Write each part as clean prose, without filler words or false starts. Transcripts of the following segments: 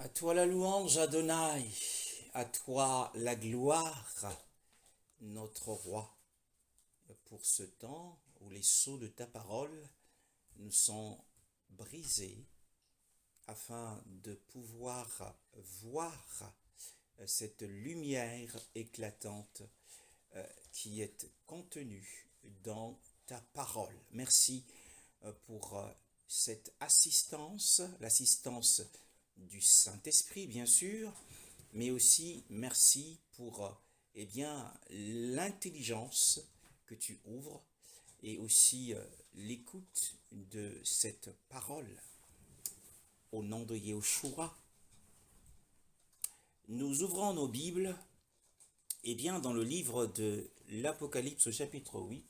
À toi la louange, Adonai, à toi la gloire, notre roi, pour ce temps où les sceaux de ta parole nous sont brisés, afin de pouvoir voir cette lumière éclatante qui est contenue dans ta parole. Merci pour cette assistance, l'assistance du Saint-Esprit, bien sûr, mais aussi merci pour l'intelligence que tu ouvres et aussi l'écoute de cette parole. Au nom de Yahushua, nous ouvrons nos Bibles dans le livre de l'Apocalypse au chapitre 8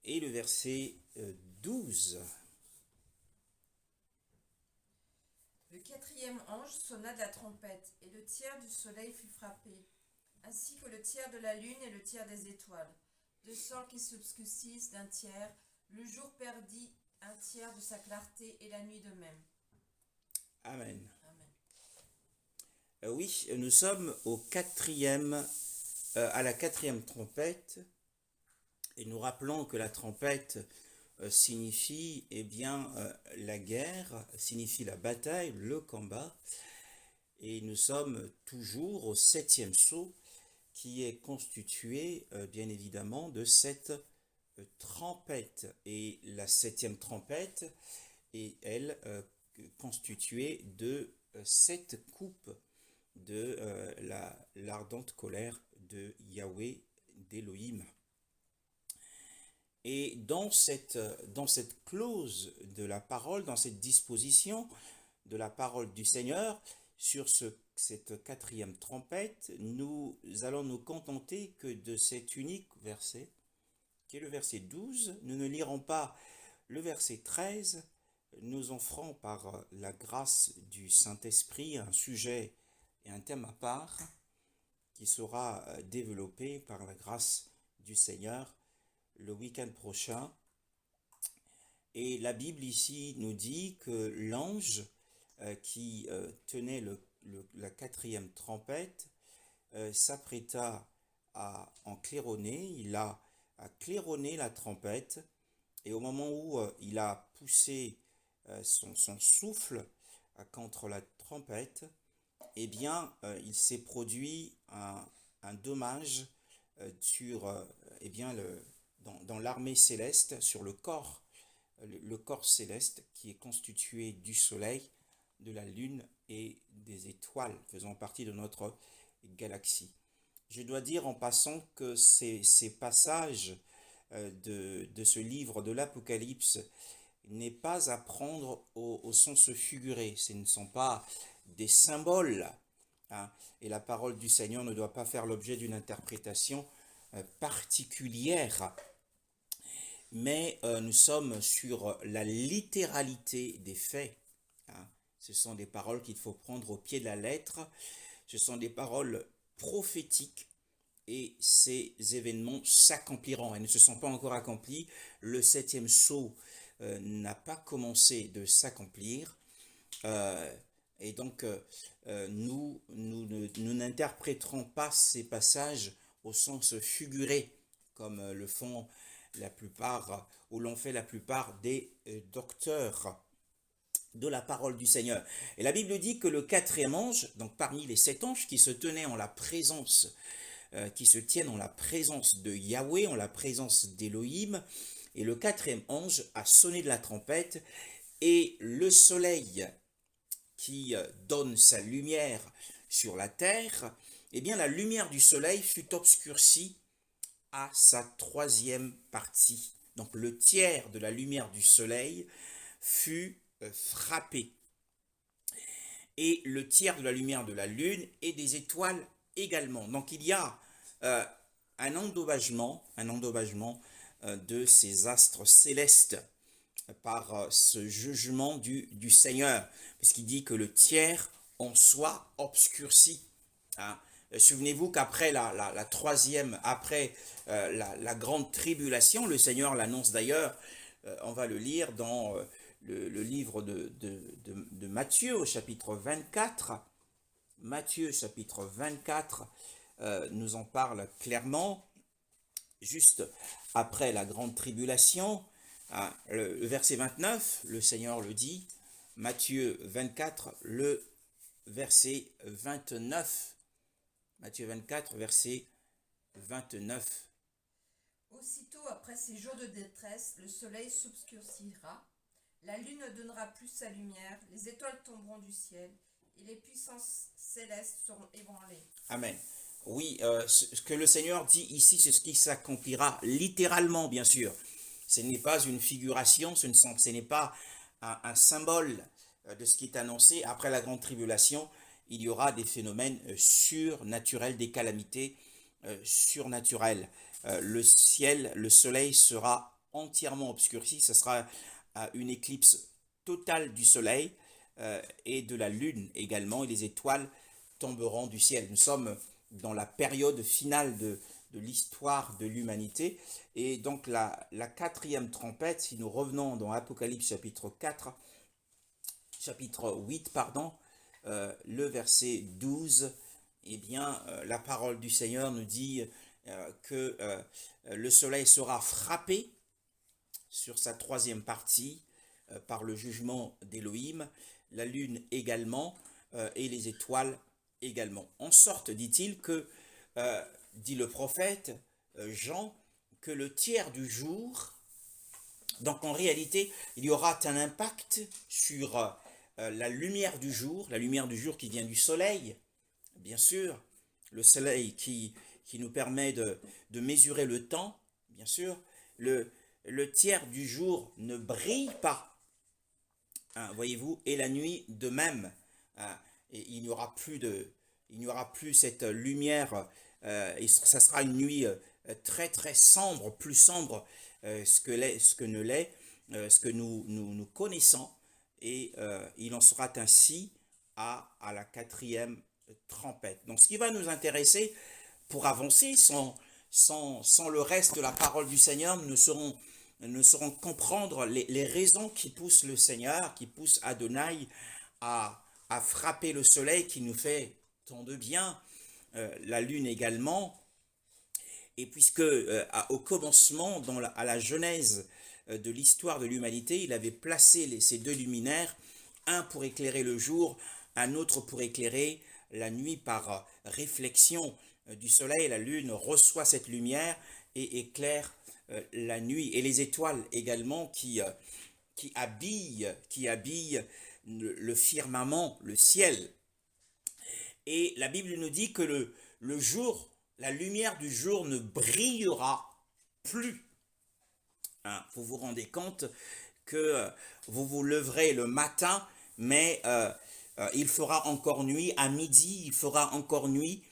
et le verset 12. Le quatrième ange sonna de la trompette, et le tiers du soleil fut frappé, ainsi que le tiers de la lune et le tiers des étoiles, de sorte qu'ils s'obscurcissent d'un tiers, le jour perdit un tiers de sa clarté, et la nuit de même. Amen. Amen. Oui, nous sommes à la quatrième trompette, et nous rappelons que la trompette signifie la guerre, signifie la bataille, le combat, et nous sommes toujours au septième sceau qui est constitué bien évidemment de cette trompette, et la septième trompette est elle constituée de sept coupes de l'ardente colère de Yahweh d'Élohim. Et dans cette clause de la parole, dans cette disposition de la parole du Seigneur, sur cette quatrième trompette, nous allons nous contenter que de cet unique verset, qui est le verset 12. Nous ne lirons pas le verset 13. Nous en ferons par la grâce du Saint-Esprit un sujet et un thème à part qui sera développé par la grâce du Seigneur le week-end prochain. Et la Bible ici nous dit que l'ange qui tenait la quatrième trompette s'apprêta à en claironner. Il a claironné la trompette, et au moment où il a poussé son souffle contre la trompette, il s'est produit un dommage dans l'armée céleste, sur le corps céleste qui est constitué du soleil, de la lune et des étoiles faisant partie de notre galaxie. Je dois dire en passant que ces passages de ce livre de l'Apocalypse n'est pas à prendre au sens figuré. Ce ne sont pas des symboles, hein, et la parole du Seigneur ne doit pas faire l'objet d'une interprétation particulière. Mais nous sommes sur la littéralité des faits. Hein. Ce sont des paroles qu'il faut prendre au pied de la lettre. Ce sont des paroles prophétiques, et ces événements s'accompliront. Elles ne se sont pas encore accomplis. Le septième sceau n'a pas commencé de s'accomplir. Nous n'interpréterons pas ces passages au sens figuré, comme le font la plupart, ou l'ont fait la plupart des docteurs de la parole du Seigneur. Et la Bible dit que le quatrième ange, donc parmi les sept anges qui se tiennent en la présence de Yahweh, en la présence d'Élohim, et le quatrième ange a sonné de la trompette, et le soleil qui donne sa lumière sur la terre, la lumière du soleil fut obscurcie à sa troisième partie. Donc le tiers de la lumière du soleil fut frappé. Et le tiers de la lumière de la lune et des étoiles également. Donc il y a un endommagement de ces astres célestes par ce jugement du Seigneur, puisqu'il dit que le tiers en soit obscurci. Hein. Souvenez-vous qu'après la troisième, après la grande tribulation, le Seigneur l'annonce d'ailleurs, on va le lire dans le livre de Matthieu au chapitre 24. Matthieu chapitre 24 nous en parle clairement, juste après la grande tribulation. Le verset 29, le Seigneur le dit, Matthieu 24, le verset 29. Matthieu 24, verset 29. Aussitôt après ces jours de détresse, le soleil s'obscurcira, la lune ne donnera plus sa lumière, les étoiles tomberont du ciel, et les puissances célestes seront ébranlées. Amen. Oui, ce que le Seigneur dit ici, c'est ce qui s'accomplira littéralement, bien sûr. Ce n'est pas une figuration, ce n'est pas un symbole de ce qui est annoncé. Après la grande tribulation, il y aura des phénomènes surnaturels, des calamités surnaturelles. Le ciel, le soleil sera entièrement obscurci. Ce sera une éclipse totale du soleil et de la lune également, et les étoiles tomberont du ciel. Nous sommes dans la période finale de l'histoire de l'humanité. Et donc la quatrième trompette, si nous revenons dans Apocalypse chapitre 4, chapitre 8, pardon, le verset 12, eh bien, la parole du Seigneur nous dit que le soleil sera frappé sur sa troisième partie par le jugement d'Élohim, la lune également, et les étoiles également. En sorte, dit-il, que, dit le prophète Jean, que le tiers du jour, donc en réalité, il y aura un impact sur la lumière du jour qui vient du soleil, bien sûr, le soleil qui nous permet de mesurer le temps, bien sûr, le tiers du jour ne brille pas, hein, voyez-vous, et la nuit de même, hein, et il n'y aura plus cette lumière, et ça sera une nuit très très sombre, plus sombre ce que nous connaissons, et il en sera ainsi à la quatrième trompette. Donc ce qui va nous intéresser pour avancer sans le reste de la parole du Seigneur, nous ne saurons comprendre les raisons qui poussent le Seigneur, qui poussent Adonai à frapper le soleil qui nous fait tant de bien, la lune également. Et puisque au commencement, à la genèse de l'histoire de l'humanité, il avait placé ces deux luminaires, un pour éclairer le jour, un autre pour éclairer la nuit par réflexion du soleil. La lune reçoit cette lumière et éclaire la nuit. Et les étoiles également qui habillent le firmament, le ciel. Et la Bible nous dit que le jour, la lumière du jour ne brillera plus. Hein, vous vous rendez compte que vous vous leverez le matin, mais il fera encore nuit, à midi il fera encore nuit,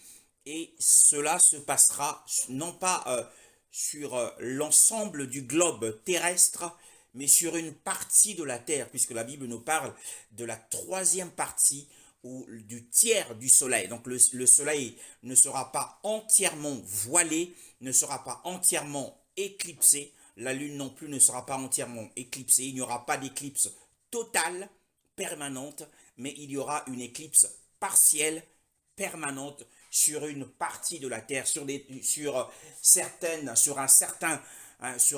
et cela se passera non pas sur l'ensemble du globe terrestre, mais sur une partie de la terre, puisque la Bible nous parle de la troisième partie ou du tiers du soleil. Donc le soleil ne sera pas entièrement voilé, ne sera pas entièrement éclipsé, la lune non plus ne sera pas entièrement éclipsée, il n'y aura pas d'éclipse totale, permanente, mais il y aura une éclipse partielle, permanente, sur une partie de la terre, sur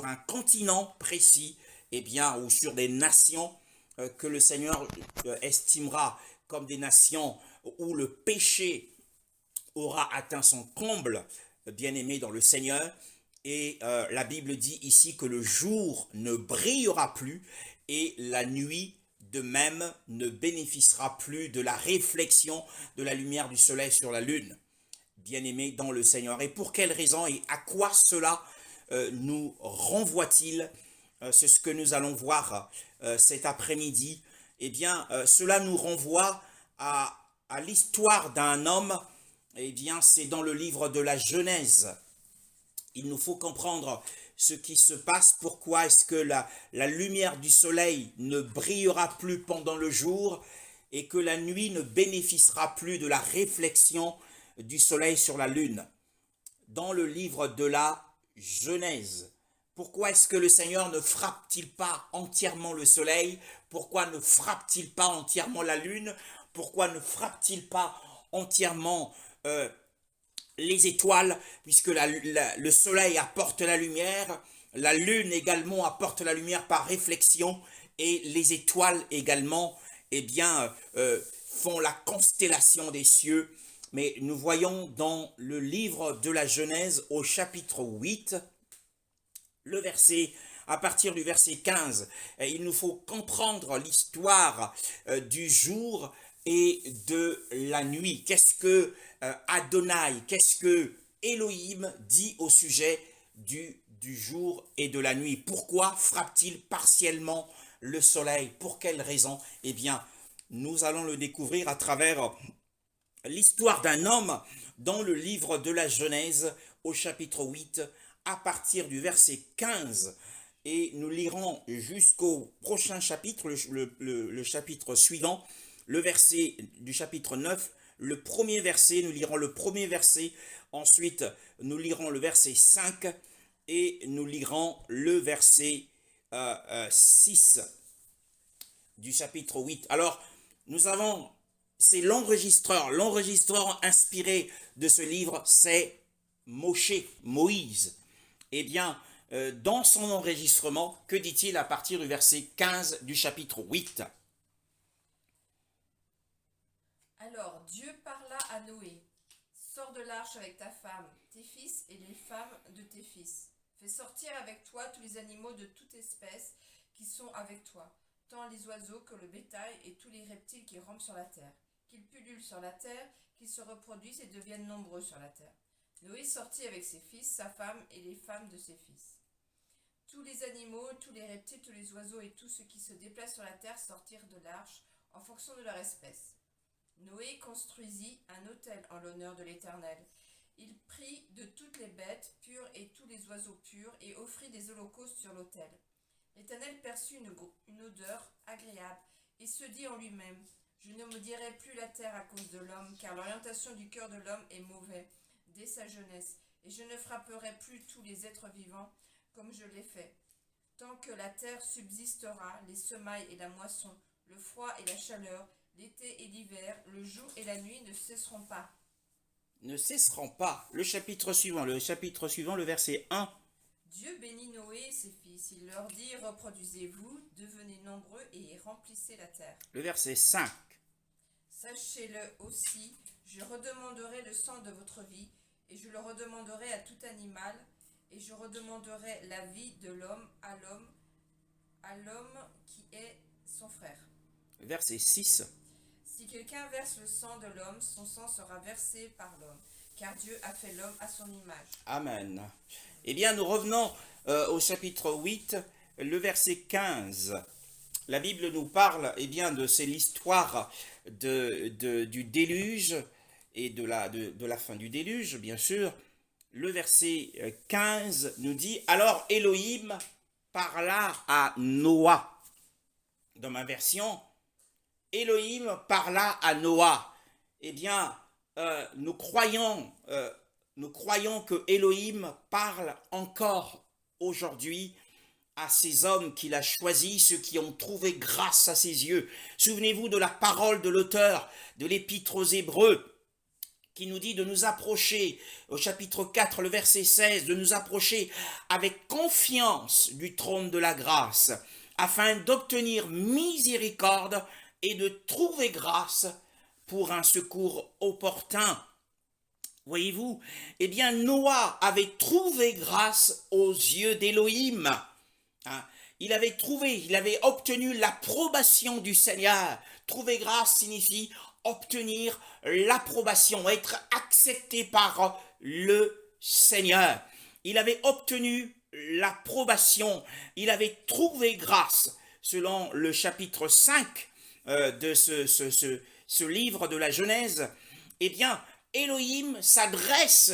un continent précis, eh bien, ou sur des nations que le Seigneur estimera comme des nations où le péché aura atteint son comble, bien-aimé dans le Seigneur. Et la Bible dit ici que le jour ne brillera plus et la nuit de même ne bénéficiera plus de la réflexion de la lumière du soleil sur la lune. Bien-aimé dans le Seigneur. Et pour quelle raison et à quoi cela nous renvoie-t-il? C'est ce que nous allons voir cet après-midi. Eh bien, cela nous renvoie à l'histoire d'un homme. Eh bien, c'est dans le livre de la Genèse. Il nous faut comprendre ce qui se passe. Pourquoi est-ce que la lumière du soleil ne brillera plus pendant le jour et que la nuit ne bénéficiera plus de la réflexion du soleil sur la lune? Dans le livre de la Genèse, pourquoi est-ce que le Seigneur ne frappe-t-il pas entièrement le soleil pourquoi ne frappe-t-il pas entièrement la lune? Pourquoi ne frappe-t-il pas entièrement les étoiles, puisque le soleil apporte la lumière, la lune également apporte la lumière par réflexion, et les étoiles également, eh bien, font la constellation des cieux. Mais nous voyons dans le livre de la Genèse au chapitre 8, à partir du verset 15, il nous faut comprendre l'histoire du jour et de la nuit. Qu'est-ce que Adonai, qu'est-ce que Elohim dit au sujet du jour et de la nuit? Pourquoi frappe-t-il partiellement le soleil? Pour quelle raison? Eh bien, nous allons le découvrir à travers l'histoire d'un homme dans le livre de la Genèse au chapitre 8, à partir du verset 15. Et nous lirons jusqu'au prochain chapitre, le chapitre suivant, le verset du chapitre 9, le premier verset, nous lirons le premier verset, ensuite nous lirons le verset 5 et nous lirons le verset 6 du chapitre 8. Alors, nous avons, c'est l'enregistreur inspiré de ce livre, c'est Moïse. Eh bien, dans son enregistrement, que dit-il à partir du verset 15 du chapitre 8? Alors Dieu parla à Noé. Sors de l'arche avec ta femme, tes fils et les femmes de tes fils. Fais sortir avec toi tous les animaux de toute espèce qui sont avec toi, tant les oiseaux que le bétail et tous les reptiles qui rampent sur la terre. Qu'ils pullulent sur la terre, qu'ils se reproduisent et deviennent nombreux sur la terre. Noé sortit avec ses fils, sa femme et les femmes de ses fils. Tous les animaux, tous les reptiles, tous les oiseaux et tout ce qui se déplace sur la terre sortirent de l'arche en fonction de leur espèce. Noé construisit un autel en l'honneur de l'Éternel. Il prit de toutes les bêtes pures et tous les oiseaux purs et offrit des holocaustes sur l'autel. L'Éternel perçut une odeur agréable et se dit en lui-même, « Je ne maudirai plus la terre à cause de l'homme, car l'orientation du cœur de l'homme est mauvaise dès sa jeunesse, et je ne frapperai plus tous les êtres vivants comme je l'ai fait. Tant que la terre subsistera, les semailles et la moisson, le froid et la chaleur, l'été et l'hiver, le jour et la nuit ne cesseront pas. » Ne cesseront pas. Le chapitre suivant, le verset 1. Dieu bénit Noé et ses fils. Il leur dit, reproduisez-vous, devenez nombreux et remplissez la terre. Le verset 5. Sachez-le aussi, je redemanderai le sang de votre vie, et je le redemanderai à tout animal, et je redemanderai la vie de l'homme à l'homme qui est son frère. Verset 6. Si quelqu'un verse le sang de l'homme, son sang sera versé par l'homme, car Dieu a fait l'homme à son image. Amen. Eh bien, nous revenons au chapitre 8, le verset 15. La Bible nous parle, eh bien, c'est l'histoire du déluge et de la fin du déluge, bien sûr. Le verset 15 nous dit, « Alors Elohim parla à Noah. » Dans ma version, Elohim parla à Noah. Eh bien, nous croyons que Elohim parle encore aujourd'hui à ces hommes qu'il a choisis, ceux qui ont trouvé grâce à ses yeux. Souvenez-vous de la parole de l'auteur de l'Épître aux Hébreux, qui nous dit de nous approcher, au chapitre 4, le verset 16, de nous approcher avec confiance du trône de la grâce, afin d'obtenir miséricorde et de trouver grâce pour un secours opportun. Voyez-vous, eh bien Noah avait trouvé grâce aux yeux d'Élohim. Il avait obtenu l'approbation du Seigneur. Trouver grâce signifie obtenir l'approbation, être accepté par le Seigneur. Il avait obtenu l'approbation, il avait trouvé grâce, selon le chapitre 5 de ce livre de la Genèse. Eh bien, Elohim s'adresse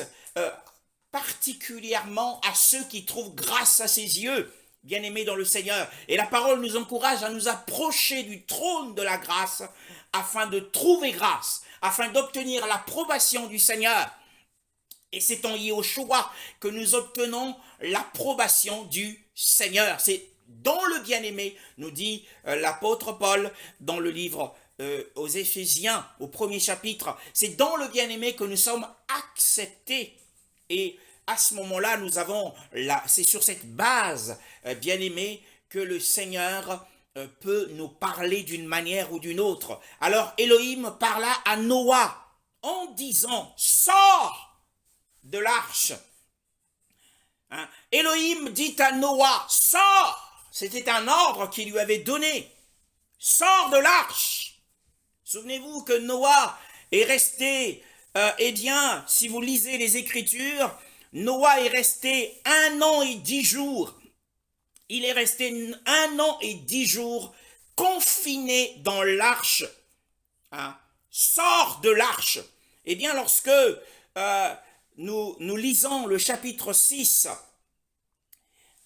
particulièrement à ceux qui trouvent grâce à ses yeux, bien-aimés dans le Seigneur. Et la parole nous encourage à nous approcher du trône de la grâce afin de trouver grâce, afin d'obtenir l'approbation du Seigneur. Et c'est en Yeshua que nous obtenons l'approbation du Seigneur. C'est dans le bien-aimé, nous dit l'apôtre Paul dans le livre aux Éphésiens, au premier chapitre. C'est dans le bien-aimé que nous sommes acceptés. Et à ce moment-là, c'est sur cette base, bien-aimé, que le Seigneur peut nous parler d'une manière ou d'une autre. Alors Elohim parla à Noah en disant, sors de l'arche. Hein? Elohim dit à Noah, sors. C'était un ordre qu'il lui avait donné. Sors de l'arche. Souvenez-vous que Noah est resté, eh bien, si vous lisez les Écritures, Noah est resté 1 an et 10 jours. Il est resté 1 an et 10 jours confiné dans l'arche. Hein? Sors de l'arche. Eh bien, lorsque nous lisons le chapitre 6,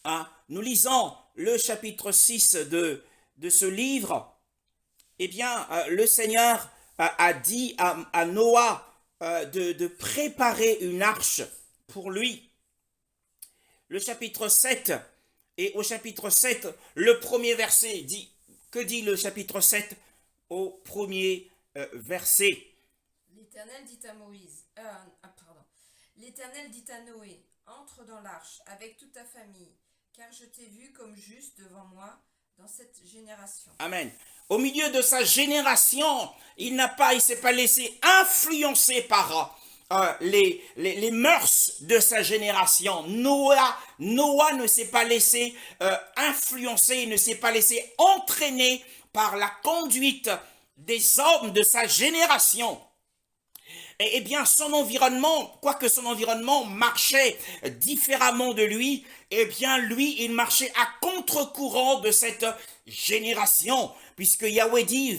hein, nous lisons le chapitre 6 de ce livre, eh bien, le Seigneur a dit à Noah de préparer une arche pour lui. Le chapitre 7, et au chapitre 7, le premier verset dit, que dit le chapitre 7 au premier verset? L'Éternel dit à Moïse, l'Éternel dit à Noé, entre dans l'arche avec toute ta famille, car je t'ai vu comme juste devant moi dans cette génération. Amen. Au milieu de sa génération, il s'est pas laissé influencer par les mœurs de sa génération. Noah ne s'est pas laissé influencer, ne s'est pas laissé entraîner par la conduite des hommes de sa génération. Et bien, son environnement, quoique son environnement marchait différemment de lui, eh bien, lui, il marchait à contre-courant de cette génération, puisque Yahweh dit,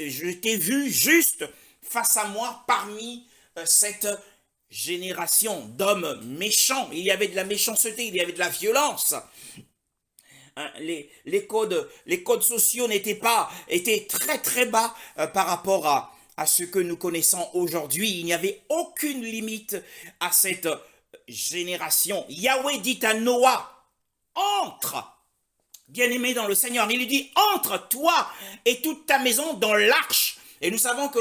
je t'ai vu juste face à moi parmi cette génération d'hommes méchants. Il y avait de la méchanceté, il y avait de la violence. Les codes sociaux étaient très très bas par rapport à ce que nous connaissons aujourd'hui. Il n'y avait aucune limite à cette génération. Yahweh dit à Noah, entre, bien-aimé dans le Seigneur. Il lui dit, entre toi et toute ta maison dans l'arche. Et nous savons que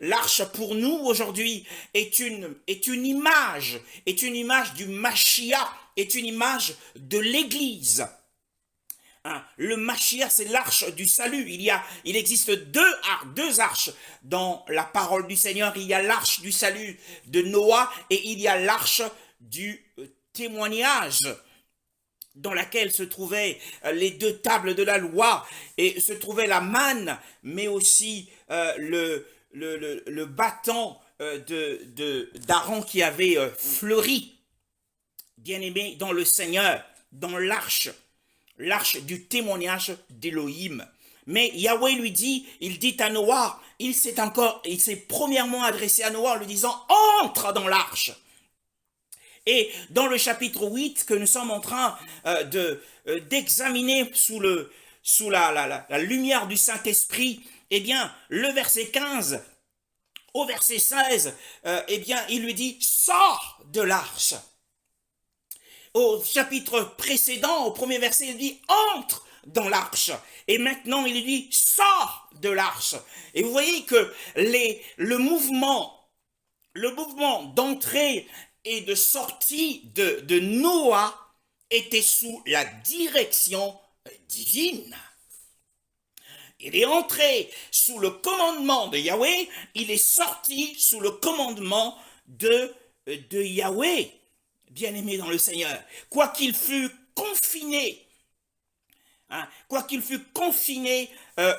l'arche pour nous aujourd'hui est une image du Mashiach, est une image de l'Église. Le Mashiach, c'est l'arche du salut. Il existe deux arches dans la parole du Seigneur. Il y a l'arche du salut de Noah et il y a l'arche du témoignage, dans laquelle se trouvaient les 2 tables de la loi et se trouvait la manne, mais aussi le bâton d'Aaron qui avait fleuri. Bien-aimé dans le Seigneur, dans l'arche du témoignage d'Élohim. Mais Yahweh lui dit, il dit à Noah, il s'est premièrement adressé à Noah en lui disant, entre dans l'arche. Et dans le chapitre 8 que nous sommes en train d'examiner sous la lumière du Saint-Esprit, eh bien, le verset 15 au verset 16, eh bien, il lui dit, sors de l'arche. Au chapitre précédent, au premier verset, il dit, entre dans l'arche. Et maintenant, il lui dit, sors de l'arche. Et vous voyez que le mouvement d'entrée et de sortie de Noah était sous la direction divine. Il est entré sous le commandement de Yahweh, il est sorti sous le commandement de Yahweh. Bien-aimé dans le Seigneur, quoi qu'il fût confiné,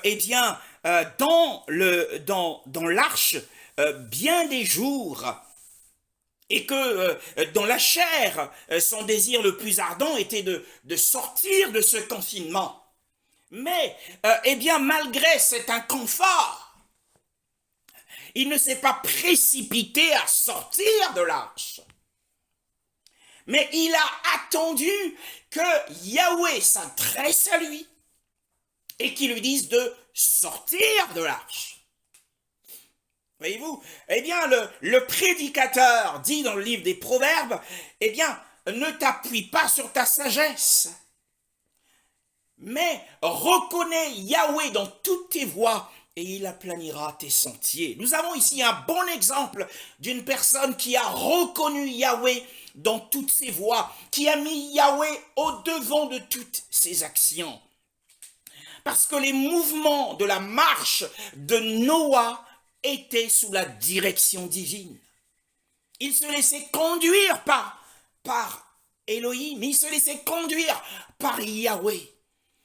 eh bien, dans l'arche, bien des jours, et que dans la chair, son désir le plus ardent était de sortir de ce confinement. Mais, eh bien, malgré cet inconfort, il ne s'est pas précipité à sortir de l'arche. Mais il a attendu que Yahweh s'adresse à lui et qu'il lui dise de sortir de l'arche. Voyez-vous, eh bien, le prédicateur dit dans le livre des Proverbes, eh bien, ne t'appuie pas sur ta sagesse. Mais reconnais Yahweh dans toutes tes voies et il aplanira tes sentiers. Nous avons ici un bon exemple d'une personne qui a reconnu Yahweh dans toutes ses voies, qui a mis Yahweh au-devant de toutes ses actions. Parce que les mouvements de la marche de Noah étaient sous la direction divine. Il se laissait conduire par Elohim, il se laissait conduire par Yahweh.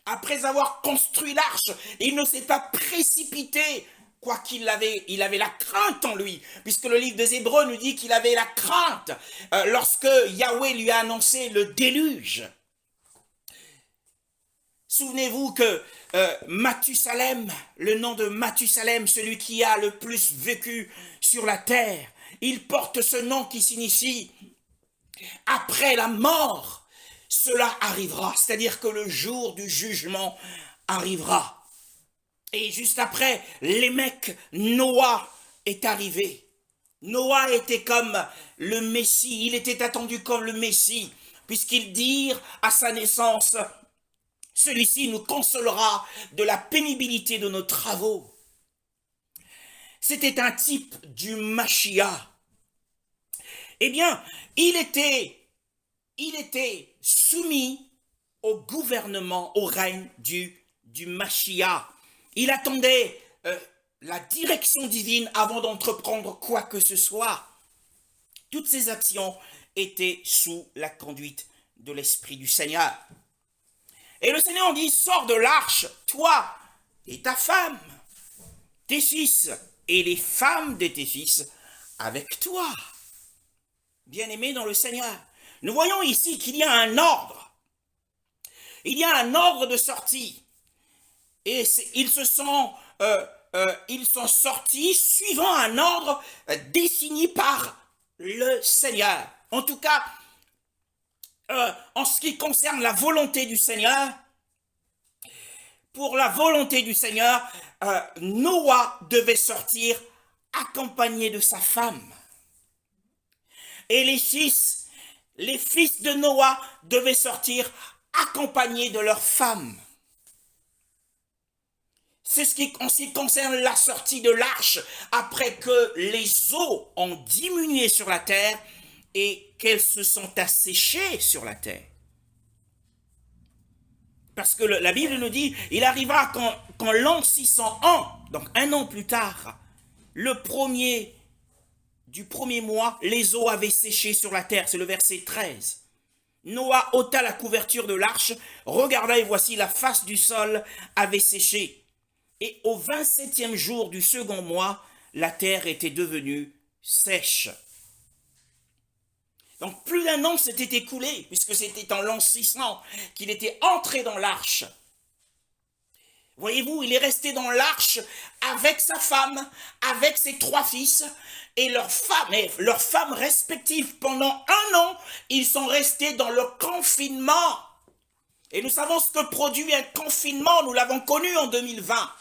Après avoir construit l'arche, il ne s'est pas précipité, quoiqu'il avait la crainte en lui, puisque le livre des Hébreux nous dit qu'il avait la crainte lorsque Yahweh lui a annoncé le déluge. Souvenez-vous que Mathusalem, le nom de Mathusalem, celui qui a le plus vécu sur la terre, il porte ce nom qui signifie « après la mort ». Cela arrivera, c'est-à-dire que le jour du jugement arrivera. Et juste après, l'émec Noah est arrivé. Noah était comme le Messie, il était attendu comme le Messie, puisqu'ils dirent à sa naissance, celui-ci nous consolera de la pénibilité de nos travaux. C'était un type du Mashiach. Eh bien, il était soumis au gouvernement, au règne du Mashiach. Il attendait la direction divine avant d'entreprendre quoi que ce soit. Toutes ses actions étaient sous la conduite de l'Esprit du Seigneur. Et le Seigneur dit, sors de l'arche, toi et ta femme, tes fils et les femmes de tes fils avec toi. Bien-aimés dans le Seigneur, nous voyons ici qu'il y a un ordre. Il y a un ordre de sortie. Et ils sont sortis suivant un ordre défini par le Seigneur. En tout cas, en ce qui concerne la volonté du Seigneur, pour la volonté du Seigneur, Noah devait sortir accompagné de sa femme. Et les fils de Noah devaient sortir accompagnés de leurs femmes. C'est en ce qui concerne la sortie de l'arche, après que les eaux ont diminué sur la terre et qu'elles se sont asséchées sur la terre. Parce que la Bible nous dit, il arrivera qu'en l'an 601, donc un an plus tard, du premier mois, les eaux avaient séché sur la terre. C'est le verset 13. Noah ôta la couverture de l'arche, regarda et voici la face du sol avait séché. Et au 27e jour du second mois, la terre était devenue sèche. Donc plus d'un an s'était écoulé, puisque c'était en l'an 600 qu'il était entré dans l'arche. Voyez-vous, il est resté dans l'arche avec sa femme, avec ses 3 fils et leurs femmes respectives. Pendant un an, ils sont restés dans le confinement. Et nous savons ce que produit un confinement, nous l'avons connu en 2020.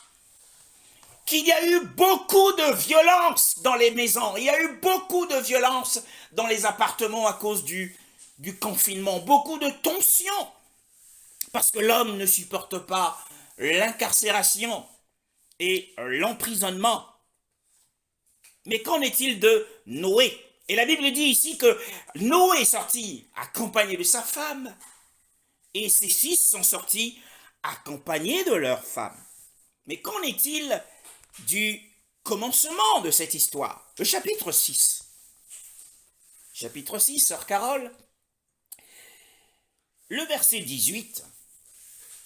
Qu'il y a eu beaucoup de violence dans les maisons, il y a eu beaucoup de violence dans les appartements à cause du confinement, beaucoup de tensions, parce que l'homme ne supporte pas l'incarcération et l'emprisonnement. Mais qu'en est-il de Noé? Et la Bible dit ici que Noé est sorti accompagné de sa femme et ses fils sont sortis accompagnés de leurs femmes. Mais qu'en est-il du commencement de cette histoire? Le chapitre 6. Chapitre 6, sœur Carole. Le verset 18.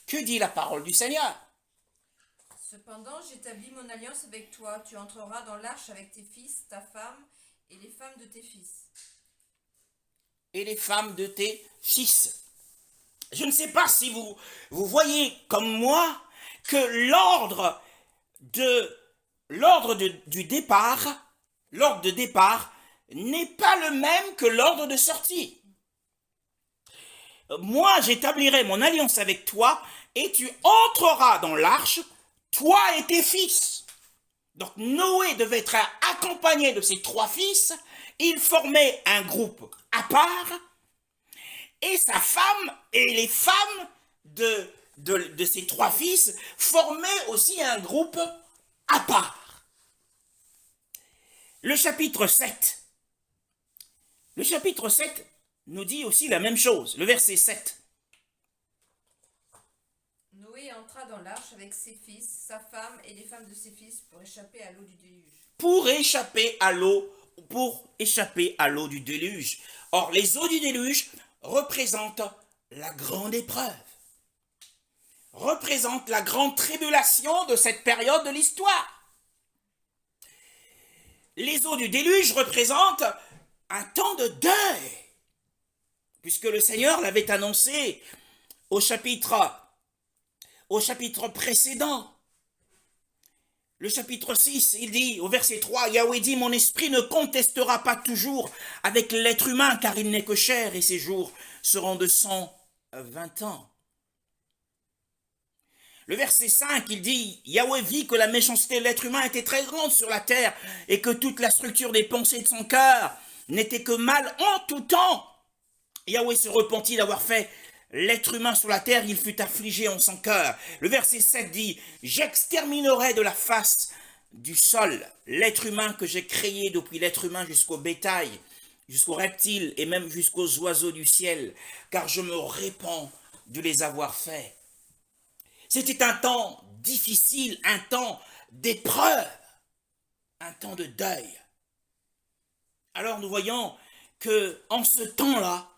Que dit la parole du Seigneur? Cependant, j'établis mon alliance avec toi. Tu entreras dans l'arche avec tes fils, ta femme et les femmes de tes fils. Et les femmes de tes fils. Je ne sais pas si vous voyez comme moi que l'ordre de départ n'est pas le même que l'ordre de sortie. Moi, j'établirai mon alliance avec toi et tu entreras dans l'arche, toi et tes fils. Donc Noé devait être accompagné de ses 3 fils. Il formait un groupe à part. Et sa femme et les femmes de de ses trois fils formaient aussi un groupe à part. Le chapitre 7 nous dit aussi la même chose, le verset 7. Noé entra dans l'arche avec ses fils, sa femme et les femmes de ses fils pour échapper à l'eau du déluge. Pour échapper à l'eau du déluge. Or, les eaux du déluge représentent la grande épreuve, représentent la grande tribulation de cette période de l'histoire. Les eaux du déluge représentent un temps de deuil, puisque le Seigneur l'avait annoncé au chapitre précédent. Le chapitre 6, il dit, au verset 3, Yahweh dit, « Mon esprit ne contestera pas toujours avec l'être humain, car il n'est que chair, et ses jours seront de 120 ans. » Le verset 5, il dit, Yahweh vit que la méchanceté de l'être humain était très grande sur la terre, et que toute la structure des pensées de son cœur n'était que mal en tout temps. Yahweh se repentit d'avoir fait l'être humain sur la terre, il fut affligé en son cœur. Le verset 7 dit, j'exterminerai de la face du sol l'être humain que j'ai créé, depuis l'être humain jusqu'au bétail, jusqu'aux reptiles et même jusqu'aux oiseaux du ciel, car je me répands de les avoir faits. C'était un temps difficile, un temps d'épreuve, un temps de deuil. Alors nous voyons que en ce temps-là,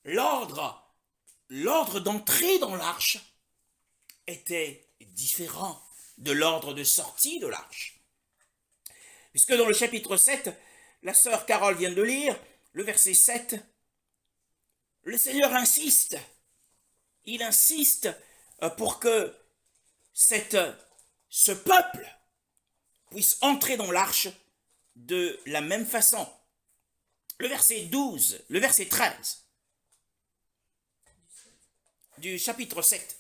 l'ordre d'entrée dans l'arche était différent de l'ordre de sortie de l'arche. Puisque dans le chapitre 7, la sœur Carole vient de lire, le verset 7, le Seigneur insiste. Il insiste pour que ce peuple puisse entrer dans l'arche de la même façon. Le verset 12, le verset 13 du chapitre 7.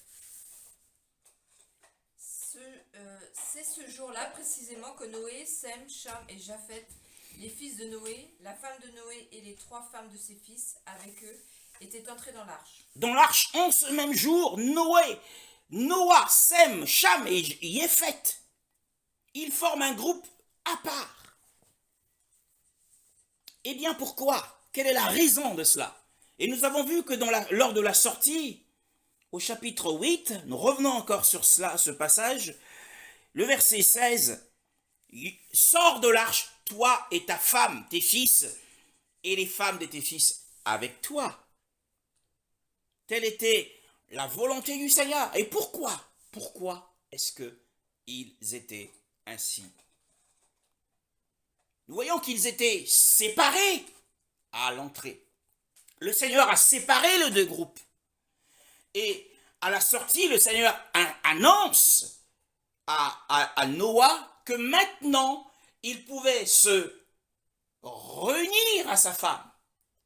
C'est ce jour-là précisément que Noé, Sem, Cham et Japheth, les fils de Noé, la femme de Noé et les trois femmes de ses fils avec eux, étaient entrés dans l'arche. Dans l'arche, en ce même jour, Noah, Sem, Cham et Japheth, ils forment un groupe à part. Eh bien, pourquoi? Quelle est la raison de cela? Et nous avons vu que lors de la sortie, au chapitre 8, nous revenons encore sur cela, ce passage, le verset 16, « Sors de l'arche, toi et ta femme, tes fils, et les femmes de tes fils avec toi. » Telle était la volonté du Seigneur. Et pourquoi? Pourquoi est-ce qu'ils étaient ainsi? Nous voyons qu'ils étaient séparés à l'entrée. Le Seigneur a séparé les deux groupes. Et à la sortie, le Seigneur annonce à Noah que maintenant, il pouvait se réunir à sa femme.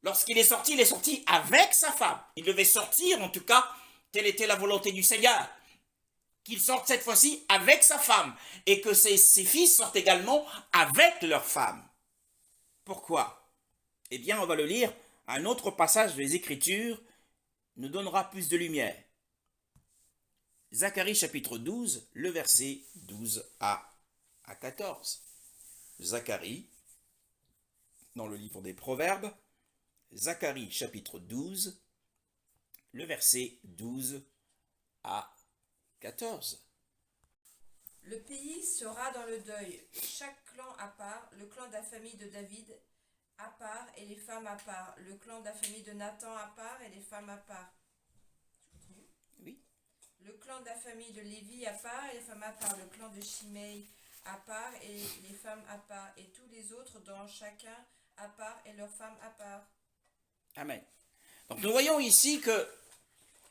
Lorsqu'il est sorti avec sa femme. Il devait sortir, en tout cas, telle était la volonté du Seigneur. Qu'il sorte cette fois-ci avec sa femme. Et que ses fils sortent également avec leur femme. Pourquoi? Eh bien, on va le lire. Un autre passage des Écritures nous donnera plus de lumière. Zacharie chapitre 12, le verset 12 à 14. Zacharie, dans le livre des Proverbes, Zacharie chapitre 12, le verset 12 à 14. Le pays sera dans le deuil, chaque clan à part, le clan de la famille de David à part et les femmes à part, le clan de la famille de Nathan à part et les femmes à part. Oui. Le clan de la famille de Lévi à part et les femmes à part, le clan de Shimei à part et les femmes à part, et tous les autres dans chacun à part et leurs femmes à part. Amen. Donc nous voyons ici que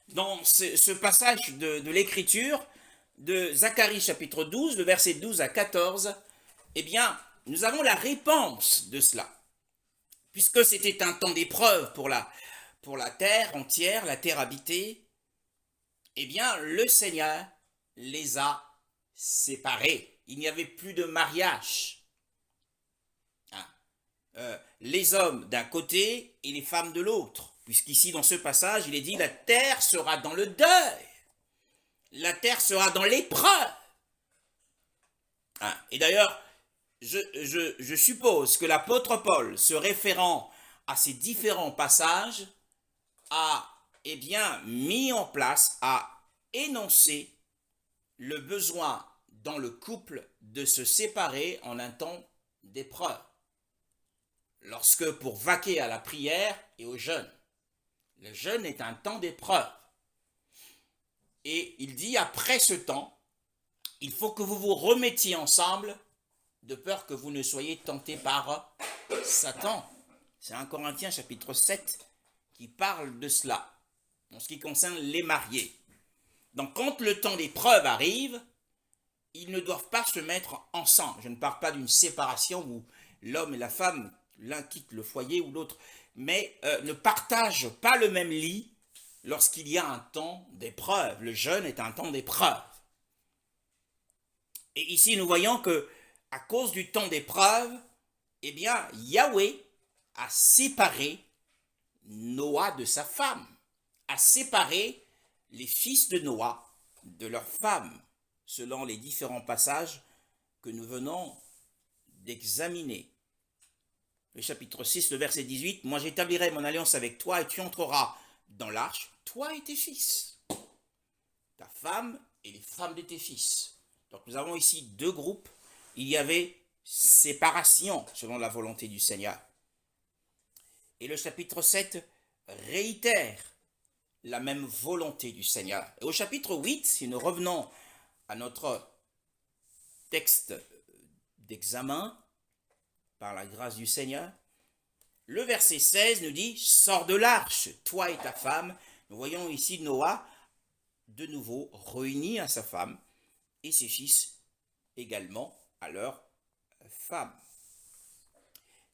dans ce passage de l'Écriture, de Zacharie chapitre 12, le verset 12 à 14, eh bien, nous avons la réponse de cela. Puisque c'était un temps d'épreuve pour la terre entière, la terre habitée, eh bien, le Seigneur les a séparés. Il n'y avait plus de mariage. Les hommes d'un côté et les femmes de l'autre. Puisqu'ici, dans ce passage, il est dit, la terre sera dans le deuil. la terre sera dans l'épreuve. Hein, et d'ailleurs, je suppose que l'apôtre Paul, se référant à ces différents passages, a mis en place, a énoncé le besoin dans le couple de se séparer en un temps d'épreuve, lorsque pour vaquer à la prière et au jeûne. Le jeûne est un temps d'épreuve. Et il dit, après ce temps, il faut que vous vous remettiez ensemble, de peur que vous ne soyez tentés par Satan. C'est 1 Corinthiens chapitre 7 qui parle de cela, en ce qui concerne les mariés. Donc quand le temps d'épreuve arrive, ils ne doivent pas se mettre ensemble. Je ne parle pas d'une séparation où l'homme et la femme, l'un quitte le foyer ou l'autre, mais ne partagent pas le même lit lorsqu'il y a un temps d'épreuve. Le jeûne est un temps d'épreuve. Et ici, nous voyons que à cause du temps d'épreuve, Yahweh a séparé Noah de sa femme, a séparé les fils de Noah de leurs femmes, selon les différents passages que nous venons d'examiner. Le chapitre 6, le verset 18, « Moi j'établirai mon alliance avec toi et tu entreras dans l'arche, toi et tes fils, ta femme et les femmes de tes fils. » Donc nous avons ici deux groupes. Il y avait séparation selon la volonté du Seigneur. Et le chapitre 7 réitère la même volonté du Seigneur. Et au chapitre 8, si nous revenons à notre texte d'examen, par la grâce du Seigneur, le verset 16 nous dit « Sors de l'arche, toi et ta femme ». Nous voyons ici Noah, de nouveau, réuni à sa femme et ses fils également à leur femme.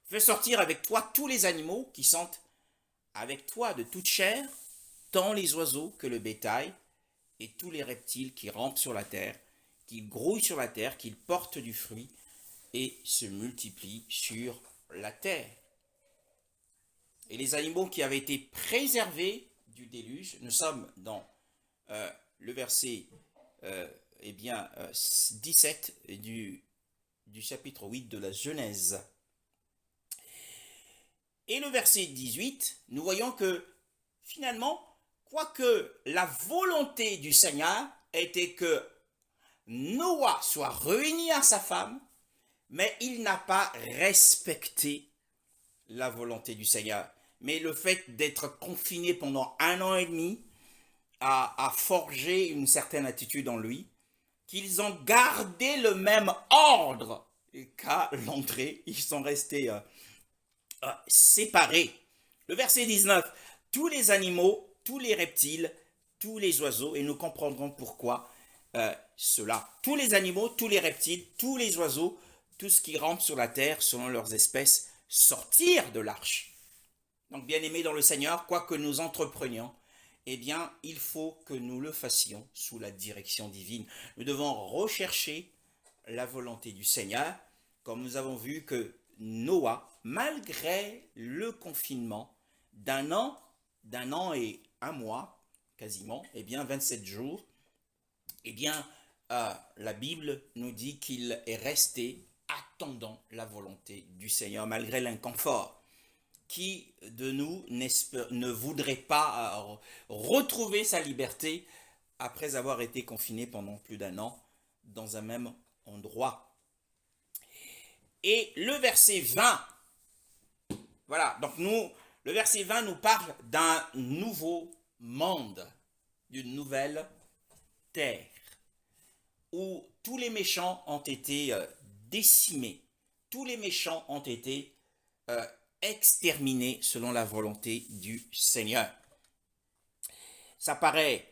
Fais sortir avec toi tous les animaux qui sont avec toi de toute chair, tant les oiseaux que le bétail, et tous les reptiles qui rampent sur la terre, qui grouillent sur la terre, qui portent du fruit et se multiplient sur la terre. Et les animaux qui avaient été préservés du déluge, nous sommes dans le verset 17 du chapitre 8 de la Genèse. Et le verset 18, nous voyons que finalement, quoique la volonté du Seigneur était que Noah soit réuni à sa femme, mais il n'a pas respecté la volonté du Seigneur. Mais le fait d'être confiné pendant 1 an et demi a forgé une certaine attitude en lui, qu'ils ont gardé le même ordre qu'à l'entrée. Ils sont restés séparés. Le verset 19, tous les animaux, tous les reptiles, tous les oiseaux, et nous comprendrons pourquoi cela. Tous les animaux, tous les reptiles, tous les oiseaux, tout ce qui rampe sur la terre selon leurs espèces, sortirent de l'arche. Donc, bien-aimés dans le Seigneur, quoi que nous entreprenions, il faut que nous le fassions sous la direction divine. Nous devons rechercher la volonté du Seigneur, comme nous avons vu que Noah, malgré le confinement d'un an et 1 mois, quasiment, 27 jours, la Bible nous dit qu'il est resté attendant la volonté du Seigneur, malgré l'inconfort. Qui de nous ne voudrait pas retrouver sa liberté après avoir été confiné pendant plus d'1 an dans un même endroit? Et le verset 20, voilà, donc le verset 20 nous parle d'un nouveau monde, d'une nouvelle terre, où tous les méchants ont été décimés, tous les méchants ont été exterminés selon la volonté du Seigneur. Ça paraît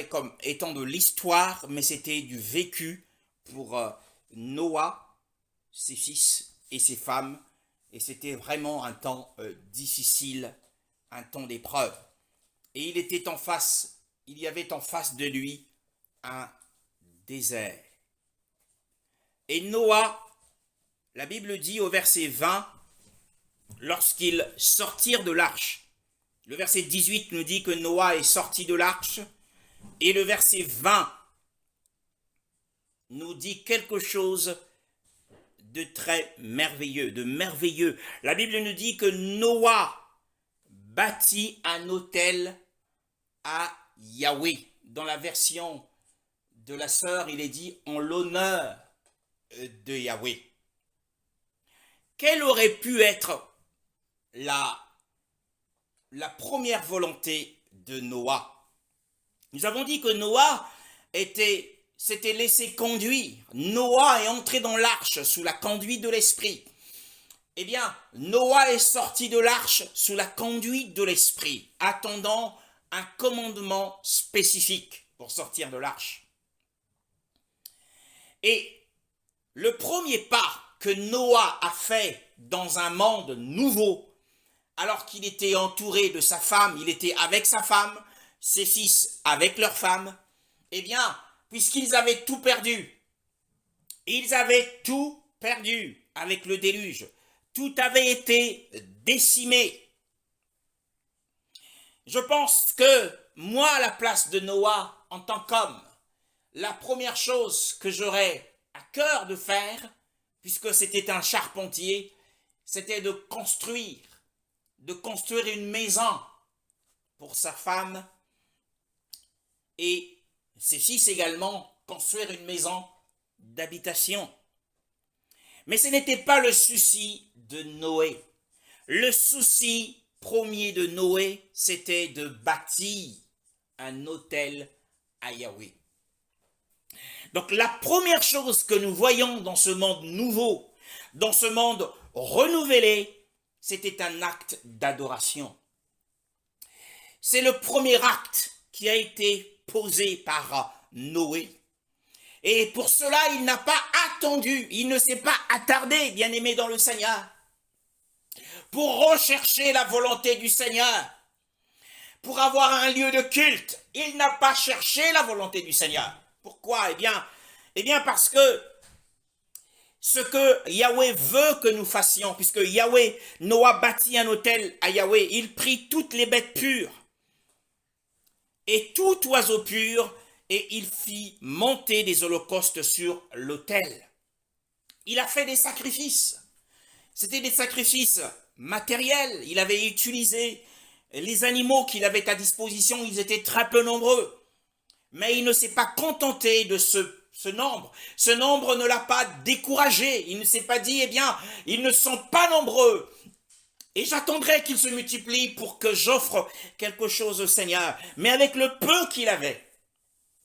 comme étant de l'histoire, mais c'était du vécu pour Noah, ses fils et ses femmes, et c'était vraiment un temps difficile, un temps d'épreuve. Et il y avait en face de lui un désert. Et Noah, la Bible dit au verset 20, lorsqu'ils sortirent de l'arche, le verset 18 nous dit que Noah est sorti de l'arche, Et le verset 20 nous dit quelque chose de très merveilleux, de merveilleux. La Bible nous dit que Noah bâtit un autel à Yahweh. Dans la version de la sœur, il est dit en l'honneur de Yahweh. Quelle aurait pu être la première volonté de Noah? Nous avons dit que Noah s'était laissé conduire. Noah est entré dans l'arche sous la conduite de l'Esprit. Eh bien, Noah est sorti de l'arche sous la conduite de l'Esprit, attendant un commandement spécifique pour sortir de l'arche. Et le premier pas que Noah a fait dans un monde nouveau, alors qu'il était entouré de sa femme, il était avec sa femme, ses fils avec leurs femmes, eh bien, puisqu'ils avaient tout perdu, avec le déluge, tout avait été décimé. Je pense que moi, à la place de Noah, en tant qu'homme, la première chose que j'aurais à cœur de faire, puisque c'était un charpentier, c'était de construire une maison pour sa femme et ses fils également, construire une maison d'habitation. Mais ce n'était pas le souci de Noé. Le souci premier de Noé, c'était de bâtir un autel à Yahweh. Donc la première chose que nous voyons dans ce monde nouveau, dans ce monde renouvelé, c'était un acte d'adoration. C'est le premier acte qui a été posé par Noé. Et pour cela, il n'a pas attendu, il ne s'est pas attardé, bien-aimé dans le Seigneur, pour rechercher la volonté du Seigneur, pour avoir un lieu de culte. Il n'a pas cherché la volonté du Seigneur. Pourquoi? Eh bien parce que ce que Yahweh veut que nous fassions, puisque Noah bâtit un autel à Yahweh, il prit toutes les bêtes pures et tout oiseau pur, et il fit monter des holocaustes sur l'autel. Il a fait des sacrifices. C'était des sacrifices matériels. Il avait utilisé les animaux qu'il avait à disposition. Ils étaient très peu nombreux. Mais il ne s'est pas contenté de ce nombre. Ce nombre ne l'a pas découragé. Il ne s'est pas dit, eh bien, ils ne sont pas nombreux. Et j'attendrai qu'ils se multiplient pour que j'offre quelque chose au Seigneur. Mais avec le peu qu'il avait,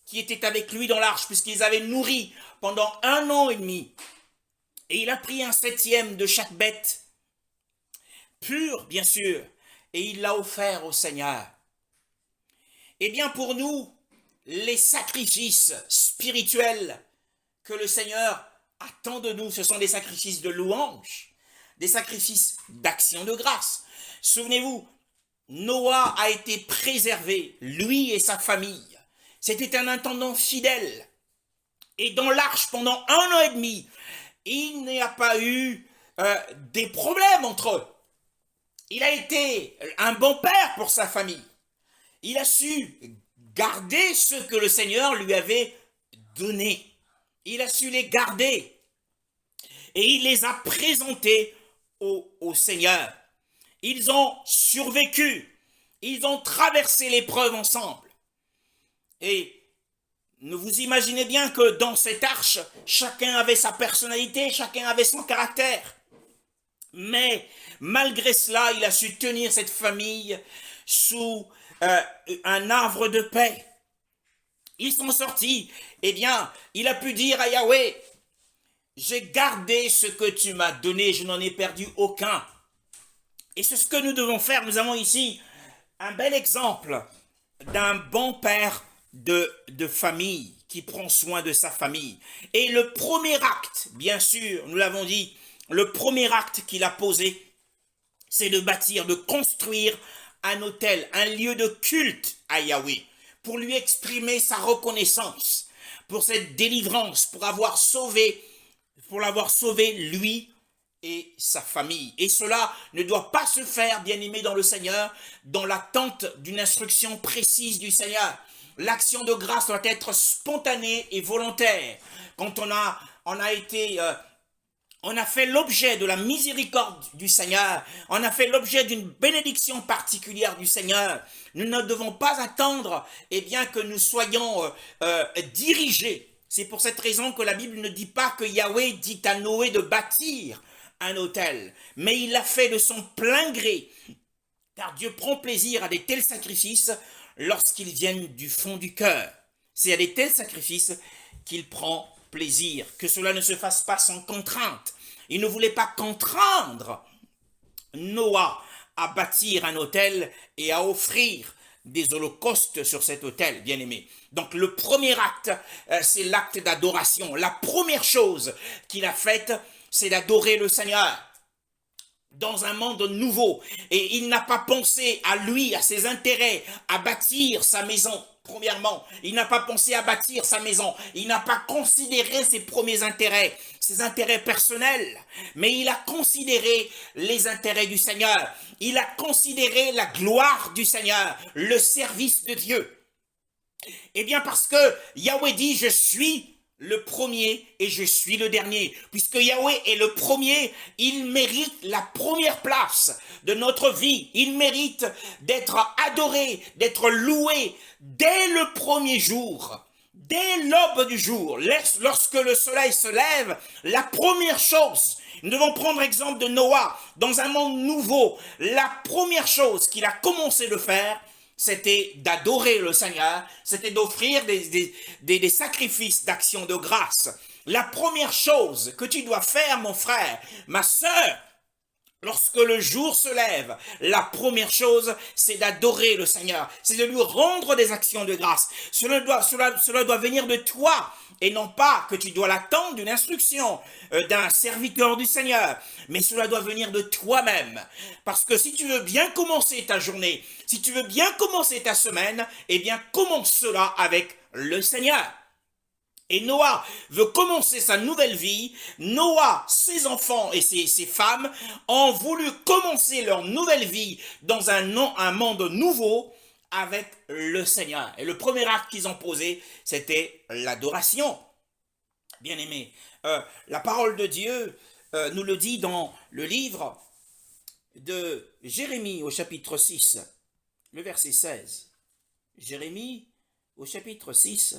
qui était avec lui dans l'arche, puisqu'ils avaient nourri pendant 1 an et demi. Et il a pris un 7e de chaque bête, pure bien sûr, et il l'a offert au Seigneur. Eh bien pour nous, les sacrifices spirituels que le Seigneur attend de nous, ce sont des sacrifices de louange, des sacrifices d'action de grâce. Souvenez-vous, Noah a été préservé, lui et sa famille. C'était un intendant fidèle. Et dans l'arche, pendant 1 an et demi, il n'y a pas eu des problèmes entre eux. Il a été un bon père pour sa famille. Il a su garder ce que le Seigneur lui avait donné. Il a su les garder. Et il les a présentés au Seigneur. Ils ont survécu. Ils ont traversé l'épreuve ensemble. Et vous imaginez bien que dans cette arche, chacun avait sa personnalité, chacun avait son caractère. Mais malgré cela, il a su tenir cette famille sous un arbre de paix. Ils sont sortis. Eh bien, il a pu dire à Yahweh, j'ai gardé ce que tu m'as donné, je n'en ai perdu aucun. Et c'est ce que nous devons faire. Nous avons ici un bel exemple d'un bon père de famille qui prend soin de sa famille. Et le premier acte, bien sûr, nous l'avons dit, le premier acte qu'il a posé, c'est de bâtir, de construire un autel, un lieu de culte à Yahweh, pour lui exprimer sa reconnaissance pour cette délivrance, pour l'avoir sauvé lui et sa famille. Et cela ne doit pas se faire, bien-aimé dans le Seigneur, dans l'attente d'une instruction précise du Seigneur. L'action de grâce doit être spontanée et volontaire. Quand on a fait l'objet de la miséricorde du Seigneur, on a fait l'objet d'une bénédiction particulière du Seigneur, nous ne devons pas attendre que nous soyons dirigés. C'est pour cette raison que la Bible ne dit pas que Yahweh dit à Noé de bâtir un autel, mais il l'a fait de son plein gré, car Dieu prend plaisir à des tels sacrifices lorsqu'ils viennent du fond du cœur. C'est à des tels sacrifices qu'il prend plaisir, que cela ne se fasse pas sans contrainte. Il ne voulait pas contraindre Noah à bâtir un autel et à offrir des holocaustes sur cet autel, bien-aimé. Donc le premier acte, c'est l'acte d'adoration. La première chose qu'il a faite, c'est d'adorer le Seigneur dans un monde nouveau. Et il n'a pas pensé à lui, à ses intérêts, à bâtir sa maison. Premièrement, il n'a pas pensé à bâtir sa maison. Il n'a pas considéré ses premiers intérêts, ses intérêts personnels. Mais il a considéré les intérêts du Seigneur. Il a considéré la gloire du Seigneur, le service de Dieu. Eh bien, parce que Yahweh dit, je suis le premier et je suis le dernier. Puisque Yahweh est le premier, il mérite la première place de notre vie. Il mérite d'être adoré, d'être loué dès le premier jour, dès l'aube du jour. Lorsque le soleil se lève, la première chose, nous devons prendre exemple de Noah, dans un monde nouveau, la première chose qu'il a commencé de faire, c'était d'adorer le Seigneur, c'était d'offrir des sacrifices d'action de grâce. La première chose que tu dois faire, mon frère, ma sœur, lorsque le jour se lève, la première chose, c'est d'adorer le Seigneur, c'est de lui rendre des actions de grâce. Cela doit venir de toi, et non pas que tu dois l'attendre d'une instruction d'un serviteur du Seigneur, mais cela doit venir de toi-même. Parce que si tu veux bien commencer ta journée, si tu veux bien commencer ta semaine, eh bien commence cela avec le Seigneur. Et Noah veut commencer sa nouvelle vie. Noah, ses enfants et ses femmes ont voulu commencer leur nouvelle vie dans un monde nouveau avec le Seigneur. Et le premier acte qu'ils ont posé, c'était l'adoration. Bien-aimés, la parole de Dieu nous le dit dans le livre de Jérémie au chapitre 6, le verset 16. Jérémie au chapitre 6,